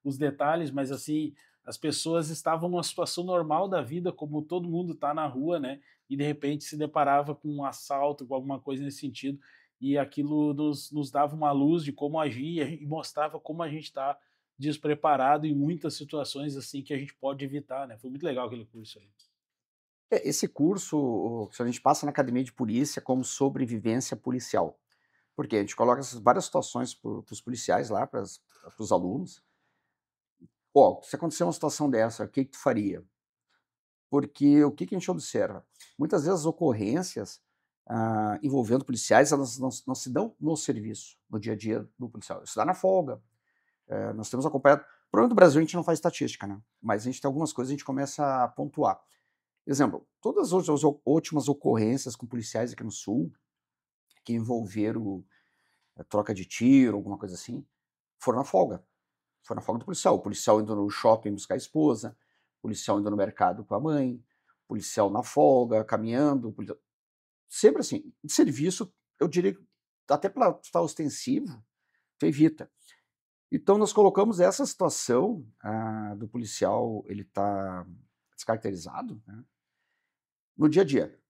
[SPEAKER 2] os detalhes, mas assim, as pessoas estavam numa situação normal da vida, como todo mundo está na rua, né? E de repente se deparava com um assalto, com alguma coisa nesse sentido, e aquilo nos dava uma luz de como agir e mostrava como a gente está despreparado em muitas situações assim que a gente pode evitar, né? Foi muito legal aquele curso aí.
[SPEAKER 1] Esse curso, a gente passa na academia de polícia como sobrevivência policial. Porque a gente coloca essas várias situações para os policiais lá, para os alunos. Ó, se acontecer uma situação dessa, o que tu faria? Porque o que a gente observa? Muitas vezes as ocorrências envolvendo policiais, elas não se dão no serviço, no dia a dia do policial. Isso dá na folga. Nós temos acompanhado. O problema do Brasil, a gente não faz estatística, né? Mas a gente tem algumas coisas, a gente começa a pontuar. Exemplo, todas as últimas ocorrências com policiais aqui no Sul, que envolveram troca de tiro, alguma coisa assim, foram na folga. Foi na folga do policial. O policial indo no shopping buscar a esposa, o policial indo no mercado com a mãe, o policial na folga, caminhando. Sempre assim. De serviço, eu diria que até para estar ostensivo, tu evita. Então, nós colocamos essa situação do policial, ele tá descaracterizado, né, no dia a dia.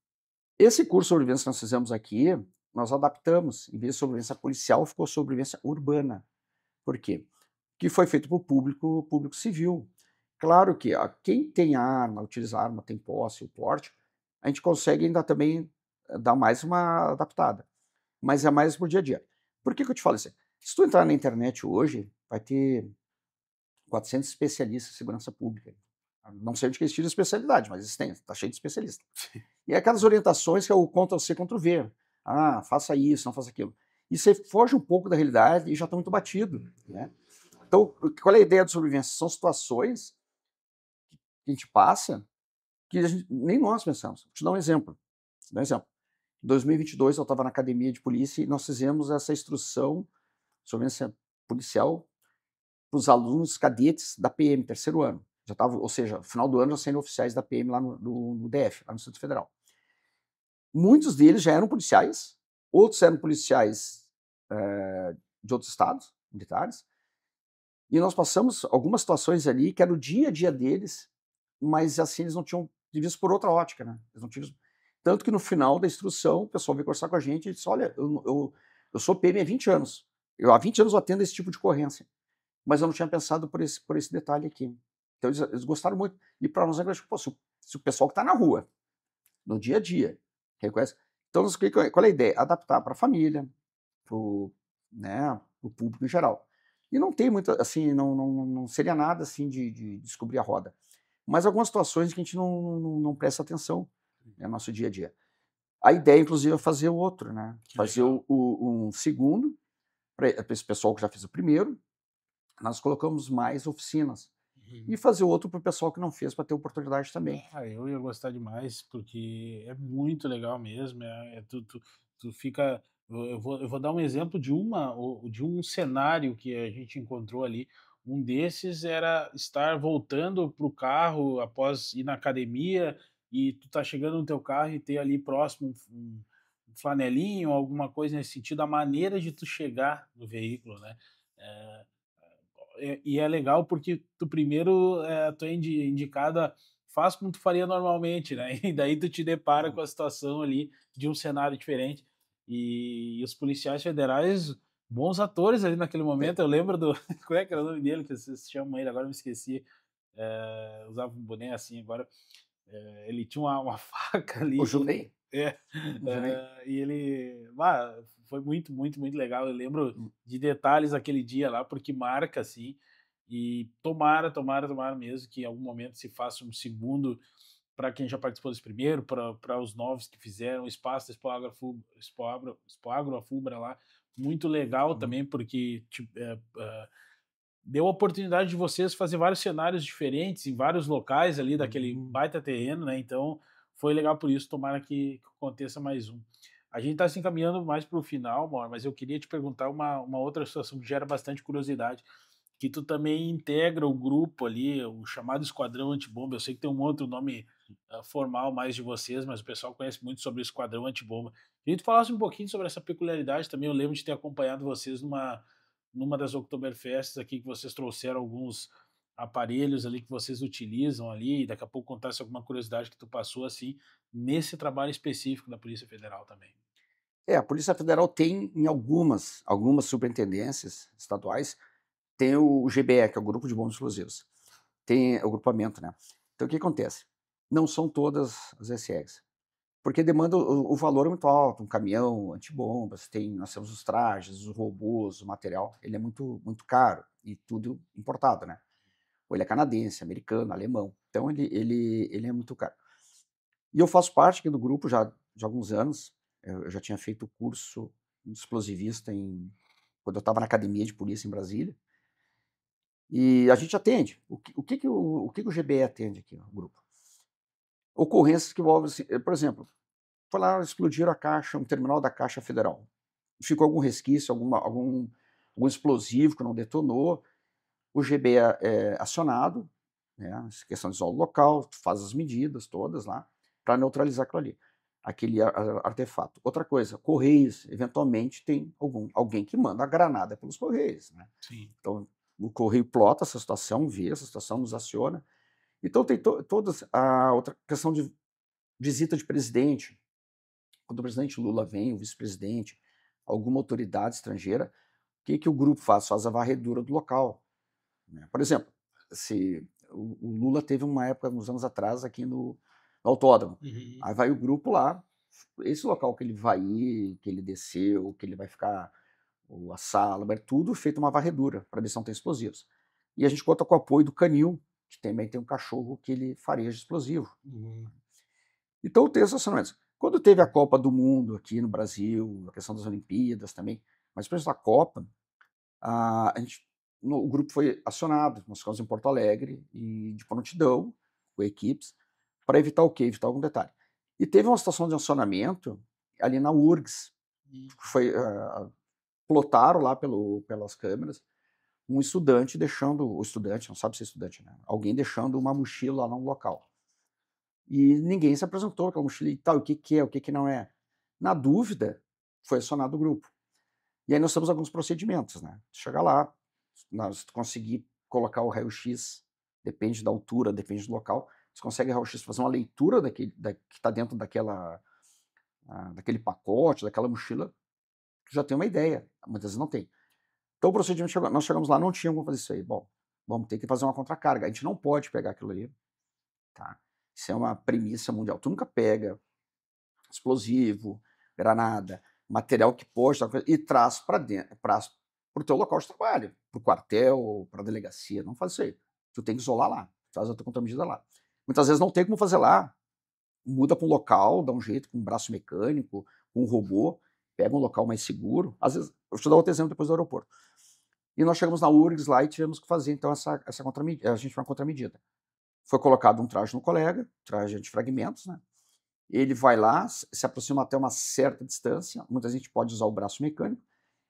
[SPEAKER 1] Esse curso de sobrevivência que nós fizemos aqui, nós adaptamos. Em vez de sobrevivência policial, ficou sobrevivência urbana. Por quê? Que foi feito para o público civil. Claro que quem tem arma, utiliza arma, tem posse, o porte, a gente consegue ainda também dar mais uma adaptada. Mas é mais pro dia a dia. Por que eu te falo isso? Se tu entrar na internet hoje, vai ter 400 especialistas em segurança pública. Não sei onde que eles tiram especialidade, mas eles têm, está cheio de especialistas. E aquelas orientações que é o Ctrl-C, Ctrl-V. Faça isso, não faça aquilo. E você foge um pouco da realidade e já está muito batido, né? Então, qual é a ideia de sobrevivência? São situações que a gente passa que nem nós pensamos. Vou te dar um exemplo. Em 2022, eu estava na academia de polícia e nós fizemos essa instrução sobre sobrevivência policial para os alunos cadetes da PM, terceiro ano. Já tava, ou seja, no final do ano já sendo oficiais da PM lá no DF, lá no Distrito Federal. Muitos deles já eram policiais, outros eram policiais de outros estados, militares, e nós passamos algumas situações ali que era o dia a dia deles, mas assim eles não tinham visto por outra ótica, né? Eles não tinham... Tanto que no final da instrução, o pessoal veio conversar com a gente e disse, olha, eu sou PM há 20 anos. Há 20 anos eu atendo esse tipo de ocorrência. Mas eu não tinha pensado por esse detalhe aqui. Então eles gostaram muito. E para nós, se o pessoal que está na rua, no dia a dia, reconhece. Então, qual é a ideia? Adaptar para a família, para o público em geral. E não tem muito, assim, não seria nada assim de descobrir a roda. Mas algumas situações que a gente não presta atenção no nosso dia a dia. A ideia, inclusive, é fazer o outro, né? Fazer um segundo, para esse pessoal que já fez o primeiro, nós colocamos mais oficinas. E fazer o outro para o pessoal que não fez, para ter oportunidade também.
[SPEAKER 2] Eu ia gostar demais, porque é muito legal mesmo. Tu fica. Eu vou dar um exemplo de um cenário que a gente encontrou ali. Um desses era estar voltando para o carro após ir na academia e tu tá chegando no teu carro e ter ali próximo um flanelinho, alguma coisa nesse sentido, a maneira de tu chegar no veículo, né? E é legal porque tu primeiro tu é indicada, faz como tu faria normalmente, né? E daí tu te depara com a situação ali de um cenário diferente. E os policiais federais, bons atores ali naquele momento. Eu lembro do. Qual é que era o nome dele? Que vocês chamam ele, agora eu me esqueci. Usava um boné assim agora. Ele tinha uma faca ali.
[SPEAKER 1] O Junei.
[SPEAKER 2] E ele foi muito, muito, muito legal. Eu lembro de detalhes daquele dia lá, porque marca assim. E tomara mesmo que em algum momento se faça um segundo para quem já participou desse primeiro, para os novos que fizeram, o espaço da Expo Agro Afubra lá, muito legal também, porque deu a oportunidade de vocês fazer vários cenários diferentes em vários locais ali daquele baita terreno, né? Então foi legal por isso, tomara que aconteça mais um. A gente está se encaminhando mais para o final, Mauro, mas eu queria te perguntar uma outra situação que gera bastante curiosidade, que tu também integra o grupo ali, o chamado Esquadrão Antibomba. Eu sei que tem um outro nome formal mais de vocês, mas o pessoal conhece muito sobre o Esquadrão Antibomba. Queria que tu falasse um pouquinho sobre essa peculiaridade também. Eu lembro de ter acompanhado vocês numa das Oktoberfests aqui, que vocês trouxeram alguns aparelhos ali que vocês utilizam ali, e daqui a pouco contasse alguma curiosidade que tu passou assim, nesse trabalho específico da Polícia Federal também.
[SPEAKER 1] A Polícia Federal tem em algumas superintendências estaduais, tem o GBE, que é o Grupo de Bombas Explosivos. Tem o grupamento, né? Então o que acontece? Não são todas as SEGs, porque demanda o valor é muito alto, um caminhão antibombas, nós temos os trajes, os robôs, o material, ele é muito, muito caro e tudo importado, né? Ou ele é canadense, americano, alemão, então ele é muito caro. E eu faço parte aqui do grupo já de alguns anos, eu já tinha feito o curso de explosivista quando eu estava na academia de polícia em Brasília, e a gente atende. O que o GBE atende aqui, o grupo? Ocorrências que envolvem, por exemplo, foi lá, explodiram a caixa, um terminal da Caixa Federal. Ficou algum resquício, algum explosivo que não detonou, o GBE é acionado, né, questão de isola local, faz as medidas todas lá, para neutralizar aquele artefato. Outra coisa, Correios, eventualmente tem alguém que manda a granada pelos Correios. Né?
[SPEAKER 2] Sim.
[SPEAKER 1] Então, o Correio plota essa situação, vê essa situação, nos aciona. Então, tem todas a outra questão de visita de presidente. Quando o presidente Lula vem, o vice-presidente, alguma autoridade estrangeira, o que o grupo faz? Faz a varredura do local. Né? Por exemplo, se o Lula teve uma época, uns anos atrás, aqui no autódromo.
[SPEAKER 2] Uhum.
[SPEAKER 1] Aí vai o grupo lá, esse local que ele vai ir, que ele desceu, que ele vai ficar, a sala, tudo feito uma varredura, para ver se não tem explosivos. E a gente conta com o apoio do Canil, que também tem um cachorro que ele fareja explosivo.
[SPEAKER 2] Uhum.
[SPEAKER 1] Então tem esses acionamentos. Quando teve a Copa do Mundo aqui no Brasil, a questão das Olimpíadas também, mas depois da Copa, o grupo foi acionado, nós ficamos em Porto Alegre, e de prontidão, com equipes, para evitar o quê? Evitar algum detalhe. E teve uma situação de acionamento ali na URGS, que foi, plotaram lá pelas câmeras, um estudante não sabe se é estudante, né? Alguém deixando uma mochila lá no local. E ninguém se apresentou com aquela mochila e tal, o que é, o que não é. Na dúvida, foi acionado o grupo. E aí nós temos alguns procedimentos, né? Chega lá, nós conseguir colocar o raio-x, depende da altura, depende do local, você consegue raio-x fazer uma leitura que está dentro daquele pacote, daquela mochila, já tem uma ideia, muitas vezes não tem. Então o procedimento nós chegamos lá, não tinha como fazer isso aí. Bom, vamos ter que fazer uma contracarga, a gente não pode pegar aquilo ali, tá? Isso é uma premissa mundial, tu nunca pega explosivo, granada, material que pode e traz para dentro, para o teu local de trabalho, para o quartel, para a delegacia, não faz isso aí. Tu tem que isolar lá, faz a tua contramedida lá. Muitas vezes não tem como fazer lá, muda para um local, dá um jeito, com um braço mecânico, com um robô, pega um local mais seguro. Às vezes, eu vou te dar outro exemplo depois do aeroporto. E nós chegamos na URGS lá e tivemos que fazer então essa contramedida, a gente foi uma contramedida. Foi colocado um traje no colega, traje de fragmentos, né? Ele vai lá, se aproxima até uma certa distância, muita gente pode usar o braço mecânico,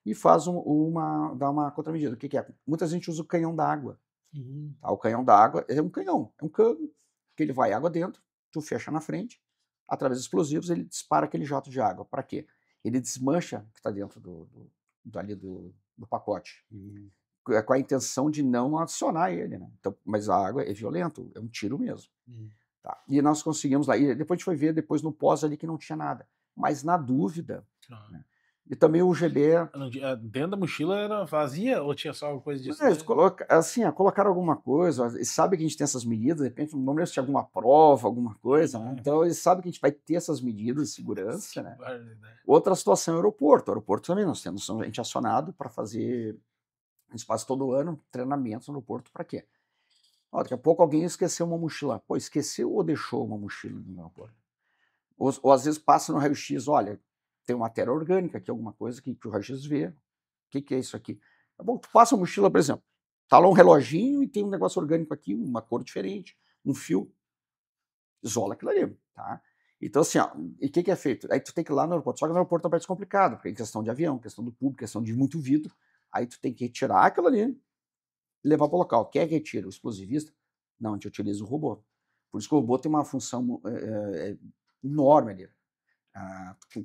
[SPEAKER 1] e faz dá uma contramedida. O que é? Muita gente usa o canhão d'água.
[SPEAKER 2] Uhum.
[SPEAKER 1] Tá? O canhão d'água é um canhão, é um cano, que ele vai água dentro, tu fecha na frente, através dos explosivos ele dispara aquele jato de água. Para quê? Ele desmancha o que está dentro do pacote.
[SPEAKER 2] Uhum.
[SPEAKER 1] Com a intenção de não acionar ele, né? Então, mas a água é violento, é um tiro mesmo.
[SPEAKER 2] Uhum.
[SPEAKER 1] Tá. E nós conseguimos lá, e depois a gente foi ver depois no pós ali que não tinha nada. Mas na dúvida, né? E também o GB...
[SPEAKER 2] Dentro da mochila era vazia ou tinha só alguma coisa disso?
[SPEAKER 1] Eles colocaram alguma coisa, eles sabem que a gente tem essas medidas, de repente não lembro se tinha alguma prova, alguma coisa, né? Então eles sabem que a gente vai ter essas medidas de segurança, né? Outra situação é o aeroporto. O aeroporto também nós temos a gente acionado para fazer, a gente faz todo ano treinamentos no aeroporto para quê? Daqui a pouco alguém esqueceu uma mochila. Pô, esqueceu ou deixou uma mochila no aeroporto? Ou às vezes passa no raio-x, olha, tem uma matéria orgânica aqui, alguma coisa que o raio-x vê. O que é isso aqui? Tá bom, tu passa a mochila, por exemplo, tá lá um reloginho e tem um negócio orgânico aqui, uma cor diferente, um fio, isola aquilo ali, tá? Então assim, e o que é feito? Aí tu tem que ir lá no aeroporto, só que no aeroporto é mais complicado, porque é questão de avião, questão do público, questão de muito vidro, aí tu tem que retirar aquilo ali, levar para o local. Quem é que retira? O explosivista? Não, a gente utiliza o robô. Por isso que o robô tem uma função enorme ali.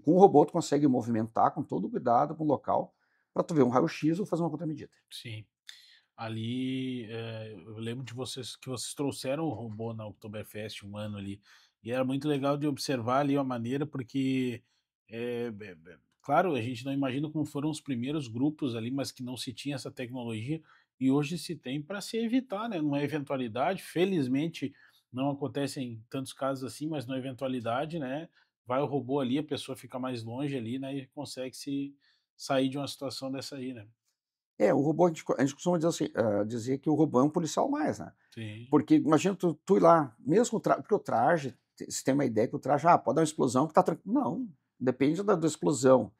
[SPEAKER 1] Com o robô tu consegue movimentar com todo o cuidado para um local para tu ver um raio-x ou fazer uma contramedida.
[SPEAKER 2] Sim. Ali, eu lembro de vocês que vocês trouxeram o robô na Oktoberfest um ano ali, e era muito legal de observar ali a maneira, porque, claro, a gente não imagina como foram os primeiros grupos ali, mas que não se tinha essa tecnologia, e hoje se tem para se evitar, né, numa eventualidade, felizmente não acontecem tantos casos assim, mas na eventualidade, né, vai o robô ali, a pessoa fica mais longe ali, né, e consegue se sair de uma situação dessa aí, né.
[SPEAKER 1] O robô a gente costuma dizer assim, dizer que o robô é um policial mais, né.
[SPEAKER 2] Sim,
[SPEAKER 1] Porque imagina tu ir lá, mesmo porque o traje, você tem uma ideia que o traje, pode dar uma explosão que tá tranquilo. Não, depende da explosão,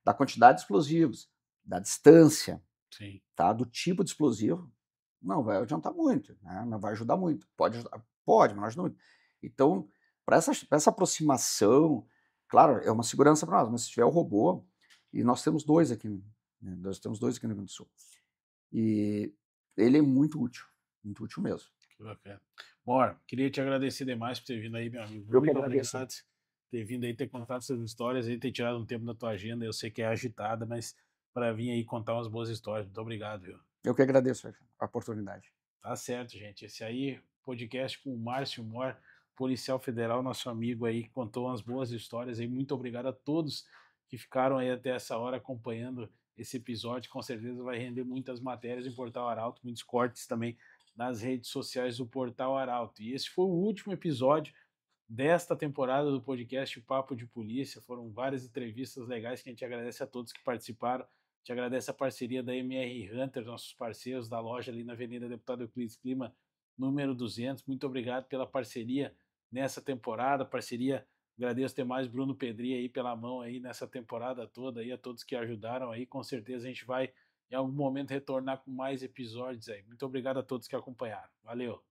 [SPEAKER 1] da quantidade de explosivos, da distância,
[SPEAKER 2] sim.
[SPEAKER 1] tá, do tipo de explosivo, não vai adiantar muito, né, não vai ajudar muito. Pode ajudar, pode, mas não ajuda muito. Então, para essa aproximação, claro, é uma segurança para nós, mas se tiver o robô, e nós temos 2 aqui, né, nós temos 2 aqui no Rio Grande do Sul, e ele é muito útil mesmo.
[SPEAKER 2] Que bacana. Bora, queria te agradecer demais por ter vindo aí, meu amigo.
[SPEAKER 1] Eu que
[SPEAKER 2] Muito
[SPEAKER 1] agradeço.
[SPEAKER 2] obrigado por ter vindo aí, ter contado essas histórias aí, ter tirado um tempo da tua agenda. Eu sei que é agitada, mas para vir aí contar umas boas histórias. Muito obrigado, viu?
[SPEAKER 1] Eu que agradeço a oportunidade.
[SPEAKER 2] Tá certo, gente. Esse aí, podcast com o Márcio Mor, policial federal, nosso amigo aí, que contou umas boas histórias aí. Muito obrigado a todos que ficaram aí até essa hora acompanhando esse episódio. Com certeza vai render muitas matérias em Portal Arauto, muitos cortes também nas redes sociais do Portal Arauto. E esse foi o último episódio desta temporada do podcast Papo de Polícia. Foram várias entrevistas legais que a gente agradece a todos que participaram. A gente agradece a parceria da MR Hunter, nossos parceiros da loja ali na Avenida Deputado Euclides Clima, número 200. Muito obrigado pela parceria nessa temporada. Parceria, agradeço demais Bruno Pedri aí pela mão aí nessa temporada toda aí, a todos que ajudaram aí. Com certeza a gente vai em algum momento retornar com mais episódios aí. Muito obrigado a todos que acompanharam. Valeu!